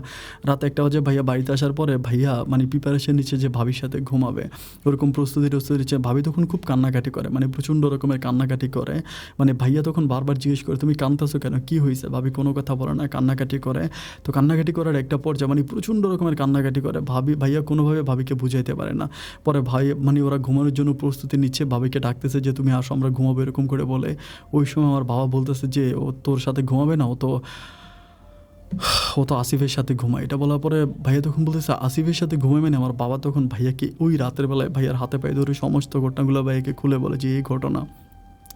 রাত 1টা বাজে ভাইয়া বাড়িতে আসার পরে ভাইয়া মানে প্রিপারেশন নিচ্ছে যে ভাবির সাথে ঘুমাবে, ওরকম প্রস্তুতি নিচ্ছে। ভাবি তখন খুব কান্নাকাটি করে, মানে প্রচণ্ড রকমের কান্নাকাটি করে। মানে ভাইয়া তখন বারবার জিজ্ঞেস করে, "তুমি কাঁদতেছো কেন, কী হয়েছে?" ভাবি কোনো কথা বলে না, কান্নাকাটি করে। তো কান্নাকাটি করার একটা পর্যায়ে মানে প্রচণ্ড রকমের কান্নাকাটি করে। ভাইয়া কোনোভাবে ভাবিকে বুঝাইতে পারে না। পরে ভাই মানে ওরা ঘুমানোর জন্য প্রস্তুতি নিচ্ছে, ভাবিকে ডাকতেছে যে, "তুমি আসো আমরা ঘুমাবো", এরকম করে বলে। ওই সময় আমার বাবা বলতেছে যে, "ও তোর সাথে ঘুমাবে না, ও তো ও তো আসিফের সাথে ঘুমায়। এটা বলার পরে ভাইয়া তখন বলতেছে, আসিফের সাথে ঘুমায় মানে? আমার বাবা তখন ভাইয়াকে ওই রাতের বেলায় ভাইয়ার হাতে পায়ে ধরে সমস্ত ঘটনাগুলো ভাইয়াকে খুলে বলে যে এই ঘটনা।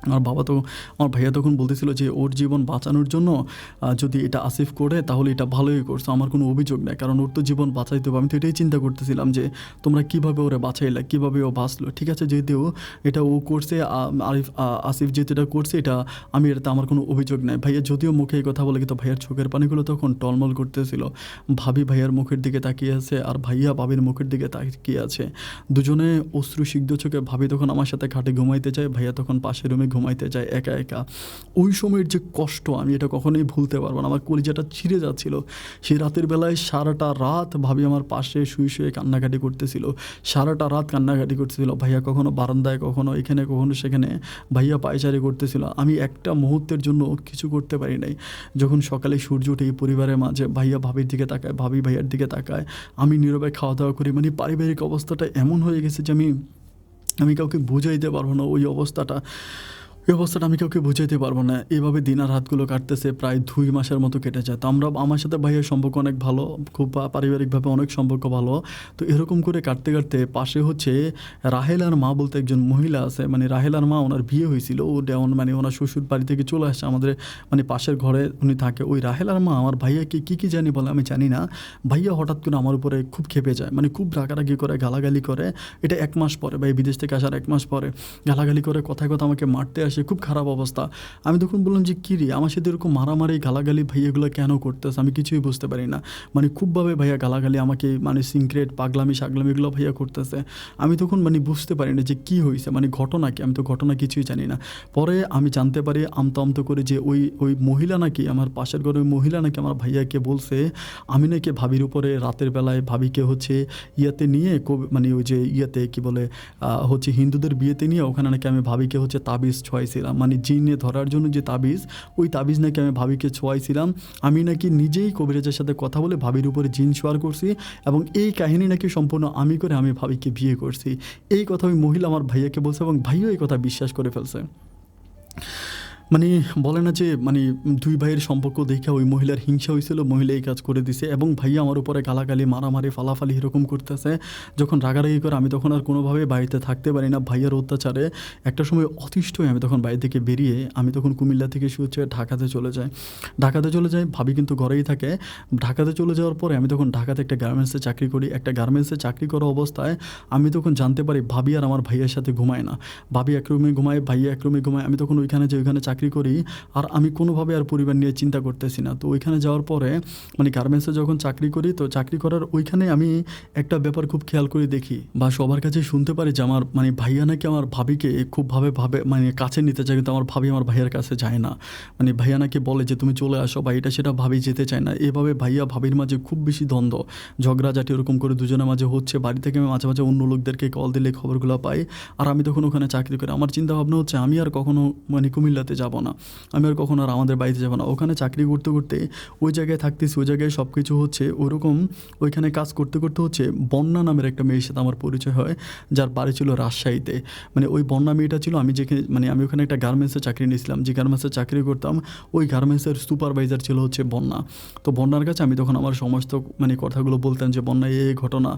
আমার ভাইয়া তখন বলতেছিল যে ওর জীবন বাঁচানোর জন্য যদি এটা আসিফ করে তাহলে এটা ভালোই করছো, আমার কোনো অভিযোগ নেই, কারণ ওর তো জীবন বাঁচাইতে হবে। আমি তো এটাই চিন্তা করতেছিলাম যে তোমরা কীভাবে ওরা বাঁচাইলা, কীভাবে ও বাঁচলো। ঠিক আছে, যেহেতু এটা ও করছে, আসিফ যেহেতু এটা করছে, এটা আমি এটাতে আমার কোনো অভিযোগ নেই। ভাইয়া যদিও মুখে এই কথা বলে, কিন্তু ভাইয়ার চোখের পানিগুলো তখন টলমল করতেছিল। ভাবি ভাইয়ার মুখের দিকে তাকিয়ে আছে আর ভাইয়া ভাবির মুখের দিকে তাকিয়ে আছে, দুজনে অশ্রুসিগ্ধ চোখে। ভাবি তখন আমার সাথে খাটে ঘুমাইতে চায়, ভাইয়া তখন পাশের রুমে ঘুমাইতে যায় একা একা। ওই সময়ের যে কষ্ট আমি এটা কখনোই ভুলতে পারবো না, আমার কলিজাটা ছিঁড়ে যাচ্ছিল। সেই রাতের বেলায় সারাটা রাত ভাবি আমার পাশে শুয়ে শুয়ে কান্নাকাটি করতেছিল, সারাটা রাত কান্নাকাটি করতেছিল। ভাইয়া কখনো বারান্দায়, কখনো এখানে, কখনো সেখানে ভাইয়া পায়চারি করতেছিল। আমি একটা মুহূর্তের জন্য কিছু করতে পারি নাই। যখন সকালে সূর্য উঠে এই পরিবারের মাঝে ভাইয়া ভাবির দিকে তাকায়, ভাবি ভাইয়ার দিকে তাকায়, আমি নীরবে খাওয়া দাওয়া করি। মানে পারিবারিক অবস্থাটা এমন হয়ে গেছে যে আমি কাউকে বুঝাইতে পারবো না। ওই অবস্থাটা আমি কাউকে বুঝাইতে পারবো না। এভাবে দিন আর রাতগুলো কাটতেছে, প্রায় 2 মাসের মতো কেটে যায়। তো আমার সাথে ভাইয়ের সম্পর্ক অনেক ভালো, খুব পারিবারিকভাবে অনেক সম্পর্ক ভালো। তো এরকম করে কাটতে কাটতে পাশে হচ্ছে রাহেলার মা বলতে একজন মহিলা আছে, মানে রাহেলার মা, ওনার বিয়ে হয়েছিল, ও ডেওয়ান মানে ওনার শ্বশুর বাড়ি থেকে চলে আসছে আমাদের মানে পাশের ঘরে উনি থাকে। ওই রাহেলার মা আমার ভাইয়াকে কী জানি বলে আমি জানি না, ভাইয়া হঠাৎ করে আমার উপরে খুব ক্ষেপে যায়, মানে খুব রাগারাগি করে, গালাগালি করে। এটা 1 মাস পরে, ভাই বিদেশ থেকে আসার 1 মাস পরে গালাগালি করে, কথায় কথা আমাকে মারতে আসে, খুব খারাপ অবস্থা। আমি তখন বললাম যে কী রে, আমার সাথে এরকম মারামারি গালাগালি ভাই এগুলো কেন করতেছে, আমি কিছুই বুঝতে পারি না। মানে খুবভাবে ভাইয়া গালাগালি আমাকে, মানে সিক্রেট পাগলামি সাগলামি এগুলো ভাইয়া করতেছে। আমি তখন মানে বুঝতে পারি না যে কী হয়েছে, মানে ঘটনা কি, আমি তো ঘটনা কিছুই জানি না। পরে আমি জানতে পারি আমতো করে যে ওই মহিলা নাকি, আমার পাশের ঘরে ওই মহিলা নাকি আমার ভাইয়াকে বলছে আমি নাকি ভাবির উপরে রাতের বেলায় ভাবিকে হচ্ছে ইয়াতে নিয়ে, মানে ওই যে ইয়াতে কী বলে হচ্ছে হিন্দুদের বিয়েতে নিয়ে, ওখানে নাকি আমি ভাবিকে হচ্ছে তাবিজ ছোঁয়াইছিলাম, মানে জিনে ধরার জন্য যে তাবিজ, ওই তাবিজ নাকি আমি ভাবিকে ছোঁয়াইছিলাম। আমি নাকি নিজেই কবিরাজের সাথে কথা বলে ভাবির উপরে জিন ছোঁয়ার করছি, এবং এই কাহিনী নাকি সম্পূর্ণ আমি করে আমি ভাবিকে বিয়ে করছি। এই কথা ওই মহিলা আমার ভাইয়াকে বলছে, এবং ভাইও এই কথা বিশ্বাস করে ফেলছে। মানে বলে না যে মানে 2 ভাইয়ের সম্পর্ক দেখে ওই মহিলার হিংসা হয়েছিল, মহিলা এই কাজ করে দিছে, এবং ভাইয়া আমার উপরে গালাগালি মারামারি ফালাফালি এরকম করতেছে। যখন রাগারাগি করে আমি তখন আর কোনোভাবে বাড়িতে থাকতে পারি না, ভাইয়ার অত্যাচারে একটা সময় অতিষ্ঠ হয়ে আমি তখন বাড়ি থেকে বেরিয়ে আমি তখন কুমিল্লা থেকে হচ্ছে ঢাকাতে চলে যাই। ভাবি কিন্তু ঘরেই থাকে। ঢাকাতে চলে যাওয়ার পরে আমি তখন ঢাকাতে একটা গার্মেন্টসে চাকরি করি। একটা গার্মেন্টসে চাকরি করা অবস্থায় আমি তখন জানতে পারি ভাবি আর আমার ভাইয়ের সাথে ঘুমায় না। ভাবি এক রুমে ঘুমায়, ভাইয়া এক রুমে ঘুমায়। আমি তখন ওইখানে চাকরি করি, আর আমি কোনোভাবে আর পরিবার নিয়ে চিন্তা করতেছি না। তো ওইখানে যাওয়ার পরে মানে গার্মেন্টসে যখন চাকরি করি, তো চাকরি করার ওইখানে আমি একটা ব্যাপার খুব খেয়াল করে দেখি বা সবার কাছে শুনতে পারি যে আমার মানে ভাইয়া নাকি আমার ভাবিকে খুবভাবে মানে কাছে নিতে চায়, কিন্তু আমার ভাবি আমার ভাইয়ার কাছে যায় না। মানে ভাইয়া নাকি বলে যে তুমি চলে আসো, বা এটা সেটা, ভাবি যেতে চায় না। এভাবে ভাইয়া ভাবির মাঝে খুব বেশি দ্বন্দ্ব, ঝগড়াঝাটি এরকম করে দুজনের মাঝে হচ্ছে। বাড়ি থেকে আমি মাঝে মাঝে অন্য লোকদেরকে কল দিলে খবরগুলো পাই। আর আমি তখন ওখানে চাকরি করি। আমার চিন্তা ভাবনা হচ্ছে আমি আর কখনো মানে কুমিল্লাতে যাব না, আমি আর কখনো আর আমাদের বাড়িতে যাবো না। ওখানে চাকরি করতে করতে ওই জায়গায় থাকতেছি, ওই জায়গায় সব কিছু হচ্ছে ওরকম। ওইখানে কাজ করতে করতে হচ্ছে বন্যা নামের একটা মেয়ের সাথে আমার পরিচয় হয়, যার বাড়ি ছিল রাজশাহীতে। মানে ওই বন্যা মেয়েটা ছিল, আমি যেখানে মানে আমি ওখানে একটা গার্মেন্টসে চাকরি নিয়েছিলাম, যে গার্মেন্টসে চাকরি করতাম ওই গার্মেন্টসের সুপারভাইজার ছিল হচ্ছে বন্যা। তো বন্যার কাছে আমি তখন আমার সমস্ত মানে কথাগুলো বলতাম যে বন্যা এই ঘটনা,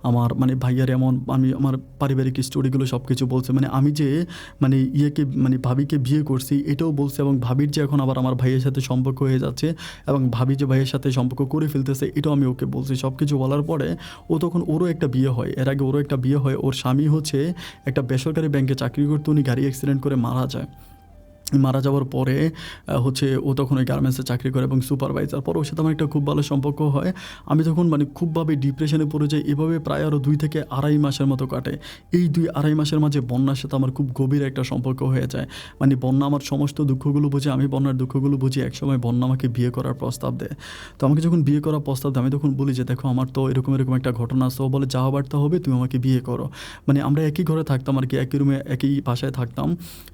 আমার মানে ভাইয়ার এমন, আমি আমার পারিবারিক স্টোরিগুলো সব কিছু বলছে। মানে আমি যে মানে মানে ভাবিকে বিয়ে করছি এটাও বলছে, এবং ভাবির যে এখন আবার আমার ভাইয়ের সাথে সম্পর্ক হয়ে যাচ্ছে, এবং ভাবি যে ভাইয়ের সাথে সম্পর্ক করে ফেলতেছে, এটাও আমি ওকে বলছি। সব কিছু বলার পরে ও তখন ওরও একটা বিয়ে হয়, এর আগে ওরও একটা বিয়ে হয়। ওর স্বামী হচ্ছে একটা বেসরকারি ব্যাংকে চাকরি করতে, উনি গাড়ি অ্যাক্সিডেন্ট করে মারা যাওয়ার পরে হচ্ছে ও তখন ওই গার্মেন্টসে চাকরি করে এবং সুপারভাইজার। পর ওর সাথে আমার একটা খুব ভালো সম্পর্ক হয়। আমি তখন মানে খুবভাবে ডিপ্রেশনে পড়ে যাই। এভাবে প্রায় আরও 2 থেকে আড়াই মাসের মতো কাটে। এই 2-2.5 মাসের মাঝে বন্যার সাথে আমার খুব গভীর একটা সম্পর্ক হয়ে যায়। মানে বন্যা আমার সমস্ত দুঃখগুলো বুঝে, আমি বন্যার দুঃখগুলো বুঝি। একসময় বন্যা আমাকে বিয়ে করার প্রস্তাব দেয়। তো আমাকে যখন বিয়ে করার প্রস্তাব দেয়, আমি তখন বলি যে দেখো আমার তো এরকম একটা ঘটনা আছে। ও বলে যাওয়া বার্তা হবে, তুমি আমাকে বিয়ে করো। মানে আমরা একই ঘরে থাকতাম আর কি, একই রুমে একই বাসায় থাকতাম।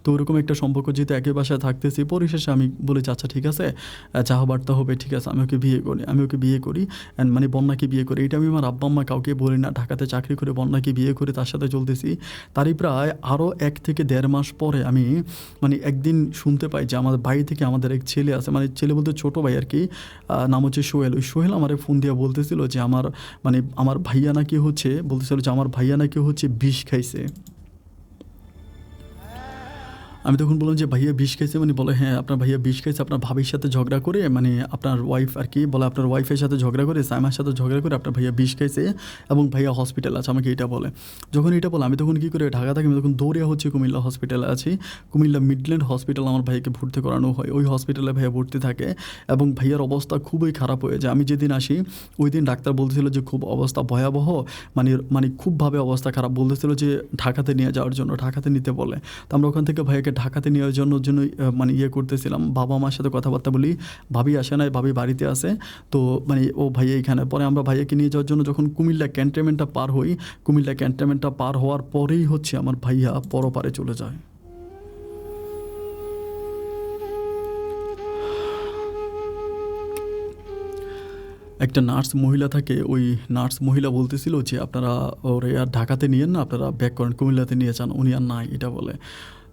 তো ওরকম একটা সম্পর্ক যেহেতু একই বাসায় থাকতেছি। পরিশেষে আমি বলেছি আচ্ছা ঠিক আছে, যা হবার তা হবে, ঠিক আছে, আমি ওকে বিয়ে করি অ্যান্ড মানে বন্যাকে বিয়ে করি। এটা আমি আমার আব্বা আম্মা কাউকে বলি না। ঢাকাতে চাকরি করে বন্যাকে বিয়ে করে তার সাথে চলতেছি। তারই প্রায় আরও 1 থেকে 1.5 মাস পরে আমি মানে একদিন শুনতে পাই যে আমাদের বাড়ি থেকে আমাদের এক ছেলে আছে, মানে ছেলে বলতে ছোটো ভাই আর কি, নাম হচ্ছে সোহেল। ওই সোহেল আমারে ফোন দিয়ে বলতেছিল যে আমার ভাইয়া নাকি হচ্ছে বিষ খাইছে। আমি তখন বললাম যে ভাইয়া বিষ খাইছে, মানে বলে হ্যাঁ আপনার ভাইয়া বিষ খাইছে আপনার ভাবির সাথে ঝগড়া করে, মানে আপনার ওয়াইফ আর কি বলে, আপনার ওয়াইফের সাথে ঝগড়া করে, সাইমার সাথে ঝগড়া করে আপনার ভাইয়া বিষ খাইছে এবং ভাইয়া হসপিটাল আছে, আমাকে এটা বলে। যখন এটা বলে আমি তখন কী করে, ঢাকা থেকে আমি তখন দৌড়ে হচ্ছে কুমিল্লা হসপিটালে আছি। কুমিল্লা মিডল্যান্ড হসপিটাল আমার ভাইকে ভর্তি করানো হয়। ওই হসপিটালে ভাইয়া ভর্তি থাকে এবং ভাইয়ার অবস্থা খুবই খারাপ হয়ে যায়। আমি যেদিন আসি ওই দিন ডাক্তার বলতেছিল যে খুব অবস্থা ভয়াবহ, মানে খুবভাবে অবস্থা খারাপ, বলতেছিল যে ঢাকাতে নিয়ে যাওয়ার জন্য, ঢাকাতে নিতে বলে। তো আমরা ওখান থেকে ভাইয়াকে ঢাকাতে নেওয়ার জন্য মানে করতেছিলাম, বাবা মার সাথে কথাবার্তা বলি। ভাবি আসে নাই, ভাবি বাড়িতে আসে। তো মানে ও ভাইয়া এইখানে, পরে আমরা ভাইয়াকে নিয়ে যাওয়ার জন্য যখন কুমিল্লা ক্যান্টনমেন্টটা পার হই, কুমিল্লা ক্যান্টনমেন্টটা পার হওয়ার পরেই হচ্ছে আমার ভাইয়া পরপারে চলে যায়। একটা নার্স মহিলা থাকে, ওই নার্স মহিলা বলতেছিল যে আপনারা ওরে আর ঢাকাতে নিয়েন না, আপনারা ব্যাক করেন, কুমিল্লাতে নিয়ে যান। উনি আর নাই এটা বলে।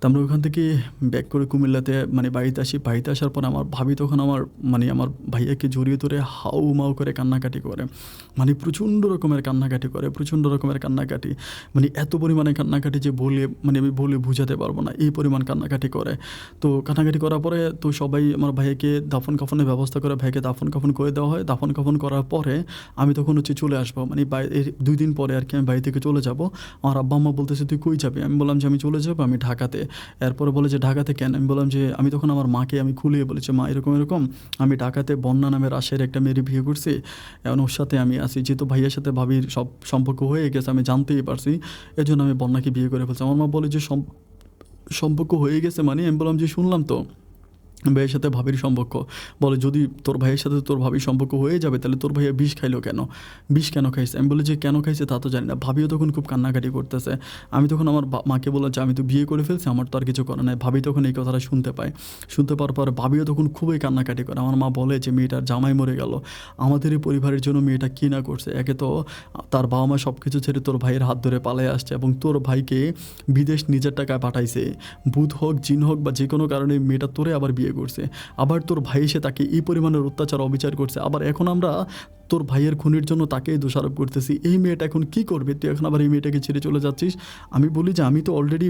তো আমরা ওখান থেকে ব্যাক করে কুমিল্লাতে মানে বাড়িতে আসি। বাড়িতে আসার পর আমার ভাবি তখন আমার ভাইয়াকে জড়িয়ে ধরে হাউ মাউ করে কান্নাকাটি করে, মানে প্রচণ্ড রকমের কান্নাকাটি, মানে এত পরিমাণে কান্নাকাটি যে আমি বলে বোঝাতে পারবো না, এই পরিমাণ কান্নাকাটি করে। তো কান্নাকাটি করার পরে তো সবাই আমার ভাইয়াকে দাফন কাফনের ব্যবস্থা করে, ভাইকে দাফন কাফন করে দেওয়া হয়। দাফন কাফন করার পরে আমি তখন হচ্ছে চলে আসবো, মানে 2 দিন পরে আর কি আমি বাড়ি থেকে চলে যাব। আমার আব্বা আম্মা বলতেছে তুই কই যাবি? আমি বললাম যে আমি চলে যাবো, আমি ঢাকাতে। এরপরে বলে যে ঢাকাতে কেন? আমি বললাম যে আমি তখন আমার মাকে আমি খুলিয়ে বলেছি, মা এরকম আমি ঢাকাতে বন্যা নামের রাজশাহীর একটা মেয়ের বিয়ে করছি, এখন ওর সাথে আমি আছি। যেহেতু ভাইয়ের সাথে ভাবির সব সম্পর্ক হয়ে গেছে আমি জানতেই পারছি, এজন্য আমি বন্যাকে বিয়ে করে ফেলছি। আমার মা বলে যে সম্পর্ক হয়ে গেছে মানে? আমি বললাম যে শুনলাম তো ভাইয়ের সাথে ভাবির সম্পর্ক। বলে যদি তোর ভাইয়ের সাথে তোর ভাবির সম্পর্ক হয়ে যাবে তাহলে তোর ভাইয়া বিষ খাইলো কেন? বিষ কেন খাইছে? আমি বলি যে কেন খাইছে তা তো জানি না। ভাবিও তখন খুব কান্নাকাটি করতেছে। আমি তখন আমার মাকে বললাম যে আমি তো বিয়ে করে ফেলছি, আমার তো আর কিছু করার নাই। ভাবি তখন এই কথাটা শুনতে পাওয়ার পর ভাবিও তখন খুবই কান্নাকাটি করে। আমার মা বলে যে মেয়েটার জামাই মরে গেল, আমাদের এই পরিবারের জন্য মেয়েটা কী না করছে। একে তো তার বাবা মা সব কিছু ছেড়ে তোর ভাইয়ের হাত ধরে পালিয়ে আসছে এবং তোর ভাইকে বিদেশ নিজের টাকায় পাঠাইছে। ভূত হোক জিন হোক বা যে কোনো কারণে মেয়েটা তোরে আবার বিয়ে করছে, আবার তোর ভাই এসে তাকে এই পরিমাণের অত্যাচার অবিচার করছে, আবার এখন আমরা তোর ভাইয়ের খুনির জন্য তাকেই দোষারোপ করতেছি। এই মেয়েটা এখন কী করবে? তুই এখন আবার এই মেয়েটাকে ছেড়ে চলে যাচ্ছিস। আমি বলি যে আমি তো অলরেডি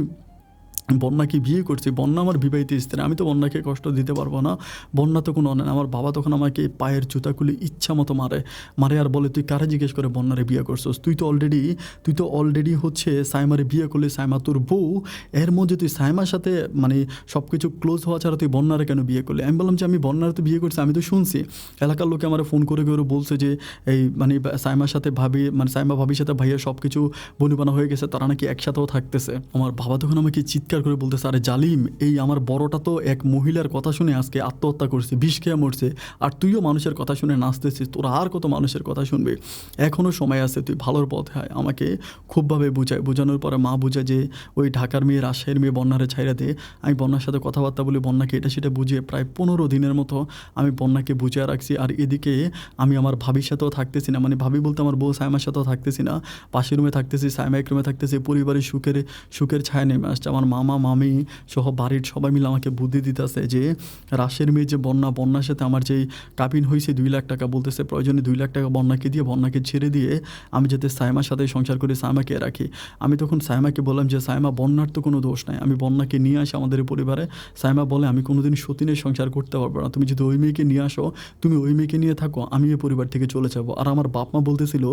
বন্যাকে বিয়ে করছি, বন্যা আমার বিবাহিত স্ত্রী, আমি তো বন্যাকে কষ্ট দিতে পারবো না। বন্যা তো কোনো অন্যায়। আমার বাবা তখন আমাকে পায়ের জুতা খুলে ইচ্ছা মতো মারে আর বলে তুই কারে জিজ্ঞেস করে বন্যারে বিয়ে করছিস? তুই তো অলরেডি হচ্ছে সাইমারে বিয়ে করলে, সাইমা তোর বউ, এর মধ্যে তুই সাইমার সাথে মানে সব কিছু ক্লোজ হওয়া ছাড়া তুই বন্যারে কেন বিয়ে করলে? আমি বললাম যে আমি বন্যারে তো বিয়ে করছি, আমি তো শুনছি, এলাকার লোকে আমার ফোন করে বলছে যে এই মানে সাইমার সাথে সাইমা ভাবির সাথে ভাইয়ের সব কিছু বনিবানা হয়ে গেছে, তারা নাকি একসাথেও থাকতেছে। আমার বাবা তখন আমাকে চিৎকার করে বলতেছে আরে জালিম, এই আমার বড়টা তো এক মহিলার কথা শুনে আজকে আত্মহত্যা করছে, বিষ খেয়ে মরছে, আর তুইও মানুষের কথা শুনে নাচতেছিস, তোরা আর কত মানুষের কথা শুনবে? এখনও সময় আছে, তুই ভালোর পথে আয়। আমাকে খুবভাবে বোঝানোর পরে মা বুঝে যে ওই ঢাকার মেয়ে রাজশাহীর মেয়ে বন্যারে ছাইরা দে। আমি বন্যার সাথে কথাবার্তা বলি, বন্যাকে এটা সেটা বুঝিয়ে প্রায় 15 দিনের মতো আমি বন্যাকে বুঝিয়ে রাখছি। আর এদিকে আমি আমার ভাবির সাথেও থাকতেছি না, মানে ভাবি বলতে আমার বউ সাইমার সাথেও থাকতেছি না, পাশের রুমে থাকতেছি, সাইমা এক রুমে থাকতেছি। পরিবারের সুখের ছায়া নেমে আসছে। আমার মামা মামি সহ বাড়ির সবাই মিলে আমাকে বুদ্ধি দিতেছে যে রাশের মেয়ে যে বন্যার সাথে আমার যেই কাবিন হয়েছে 2 লাখ টাকা, বলতেছে প্রয়োজনে 2 লাখ টাকা বন্যাকে ছেড়ে দিয়ে আমি যাতে সাইমার সাথে সংসার করে সাইমাকে রাখি। আমি তখন সাইমাকে বললাম যে সাইমা বন্যার তো কোনো দোষ নাই, আমি বন্যাকে নিয়ে আসি আমাদের পরিবারে। সাইমা বলে আমি কোনোদিন সতীনের সংসার করতে পারবো না, তুমি যদি ওই মেয়েকে নিয়ে আসো, তুমি ওই মেয়েকে নিয়ে থাকো, আমি এই পরিবার থেকে চলে যাবো। আর আমার বাপ মা বলতেছিল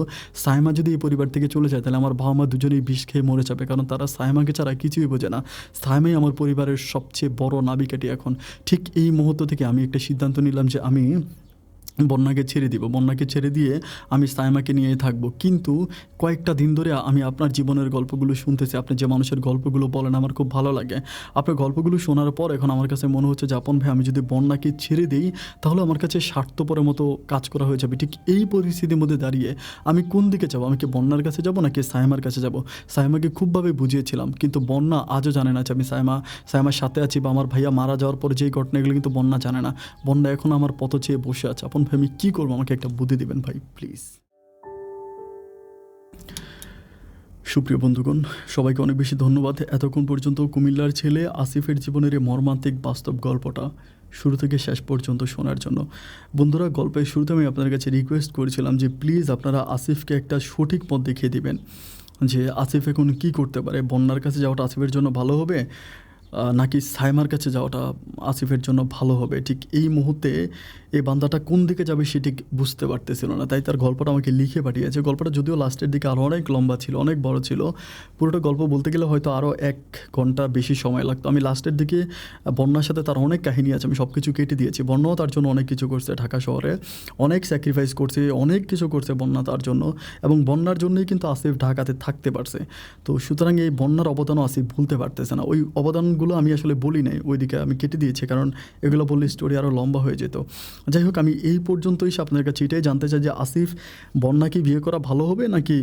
সাইমা যদি এই পরিবার থেকে চলে যায় তাহলে আমার বাবা মা দুজনেই বিষ খেয়ে মরে যাবে, কারণ তারা সাইমাকে ছাড়া কিছুই বোঝে না। সাইমাই আমার পরিবারের সবচেয়ে বড় নাবিকাটি এখন। ঠিক এই মুহূর্ত থেকে আমি একটা সিদ্ধান্ত নিলাম যে আমি বন্যাকে ছেড়ে দিব, বন্যাকে ছেড়ে দিয়ে আমি সাইমাকে নিয়েই থাকবো। কিন্তু কয়েকটা দিন ধরে আমি আপনার জীবনের গল্পগুলো শুনতেছি, আপনি যে মানুষের গল্পগুলো বলেন আমার খুব ভালো লাগে। আপনার গল্পগুলো শোনার পর এখন আমার কাছে মনে হচ্ছে যে আপন ভাই আমি যদি বন্যাকে ছেড়ে দিই তাহলে আমার কাছে স্বার্থপরের মতো কাজ করা হয়ে যাবে। ঠিক এই পরিস্থিতির মধ্যে দাঁড়িয়ে আমি কোন দিকে যাবো? আমি কি বন্যার কাছে যাব নাকি সাইমার কাছে যাব? সাইমাকে খুবভাবে বুঝিয়েছিলাম, কিন্তু বন্যা আজও জানে না যে আমি সাইমার সাথে আছি, বা আমার ভাইয়া মারা যাওয়ার পরে যেই ঘটনাগুলো কিন্তু বন্যা জানে না। বন্যা এখন আমার পথ চেয়ে বসে আছে। আপন ভাই আমি কী করবো? আমাকে একটা বুদ্ধি দিবেন ভাই প্লিজ। সুপ্রিয় বন্ধুগণ, সবাইকে অনেক বেশি ধন্যবাদ। এতক্ষণ পর্যন্ত কুমিল্লার ছেলে আসিফের জীবনের এই মর্মান্তিক বাস্তব গল্পটা শুরু থেকে শেষ পর্যন্ত শোনার জন্য। বন্ধুরা, গল্পের শুরুতে আমি আপনাদের কাছে রিকোয়েস্ট করেছিলাম যে প্লিজ আপনারা আসিফকে একটা সঠিক পথ দেখিয়ে দিবেন যে আসিফ এখন কী করতে পারে। বন্যার কাছে যাওয়াটা আসিফের জন্য ভালো হবে নাকি সাইমার কাছে যাওয়াটা আসিফের জন্য ভালো হবে। ঠিক এই মুহূর্তে এই বান্দাটা কোন দিকে যাবে সে ঠিক বুঝতে পারতেছিল না, তাই তার গল্পটা আমাকে লিখে পাঠিয়েছে। গল্পটা যদিও লাস্টের দিকে আরও অনেক লম্বা ছিল, অনেক বড় ছিল। পুরোটা গল্প বলতে গেলে হয়তো আরও 1 ঘন্টা বেশি সময় লাগতো। আমি লাস্টের দিকে বন্যার সাথে তার অনেক কাহিনী আছে, আমি সব কিছু কেটে দিয়েছি। বন্যাও তার জন্য অনেক কিছু করছে, ঢাকা শহরে অনেক স্যাক্রিফাইস করছে, অনেক কিছু করছে বন্যা তার জন্য, এবং বন্যার জন্যই কিন্তু আসিফ ঢাকাতে থাকতে পারছে। তো সুতরাং এই বন্যার অবদানও আসিফ ভুলতে পারতেছে না। ওই অবদানগুলো আমি আসলে বলি নাই, ওইদিকে আমি কেটে দিয়েছি, কারণ এগুলো বললে স্টোরি আরও লম্বা হয়ে যেত। যাই হোক, আমি এই পর্যন্তই আপনাদের কাছে এটাই জানতে চাই যে আসিফ বন্যাকে বিয়ে করা ভালো হবে নাকি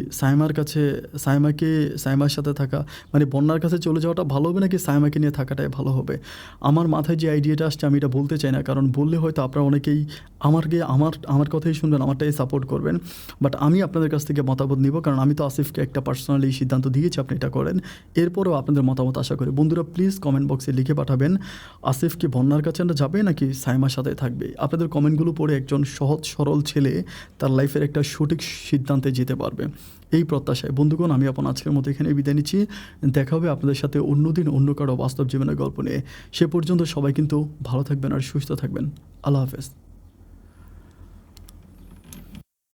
সাইমার সাথে থাকা, মানে বন্যার কাছে চলে যাওয়াটা ভালো হবে নাকি সাইমাকে নিয়ে থাকাটাই ভালো হবে। আমার মাথায় যে আইডিয়াটা আসছে আমি এটা বলতে চাই না, কারণ বললে হয়তো আপনারা অনেকেই আমার কথাই শুনবেন, আমারটাই সাপোর্ট করবেন। বাট আমি আপনাদের কাছ থেকে মতামত নিব, কারণ আমি তো আসিফকে একটা পার্সোনালি সিদ্ধান্ত দিয়েছি আপনি এটা করেন। এরপরেও আপনাদের মতামত আশা করি। বন্ধুরা প্লিজ কমেন্ট বক্সে লিখে পাঠাবেন আসিফ কি বন্যার কাছে যাবে নাকি সাইমার সাথে থাকবে। আপনাদের কমেন্টগুলো পড়ে একজন সহজ সরল ছেলে তার লাইফের একটা সঠিক সিদ্ধান্তে যেতে পারবে, এই প্রত্যাশায় বন্ধুগণ আমি আজকের মতো এখানে বিদায় নিচ্ছি। দেখা হবে আপনাদের সাথে অন্যদিন অন্য কারো বাস্তব জীবনের গল্প নিয়ে। সে পর্যন্ত সবাই কিন্তু ভালো থাকবেন আর সুস্থ থাকবেন। আল্লাহ হাফেজ।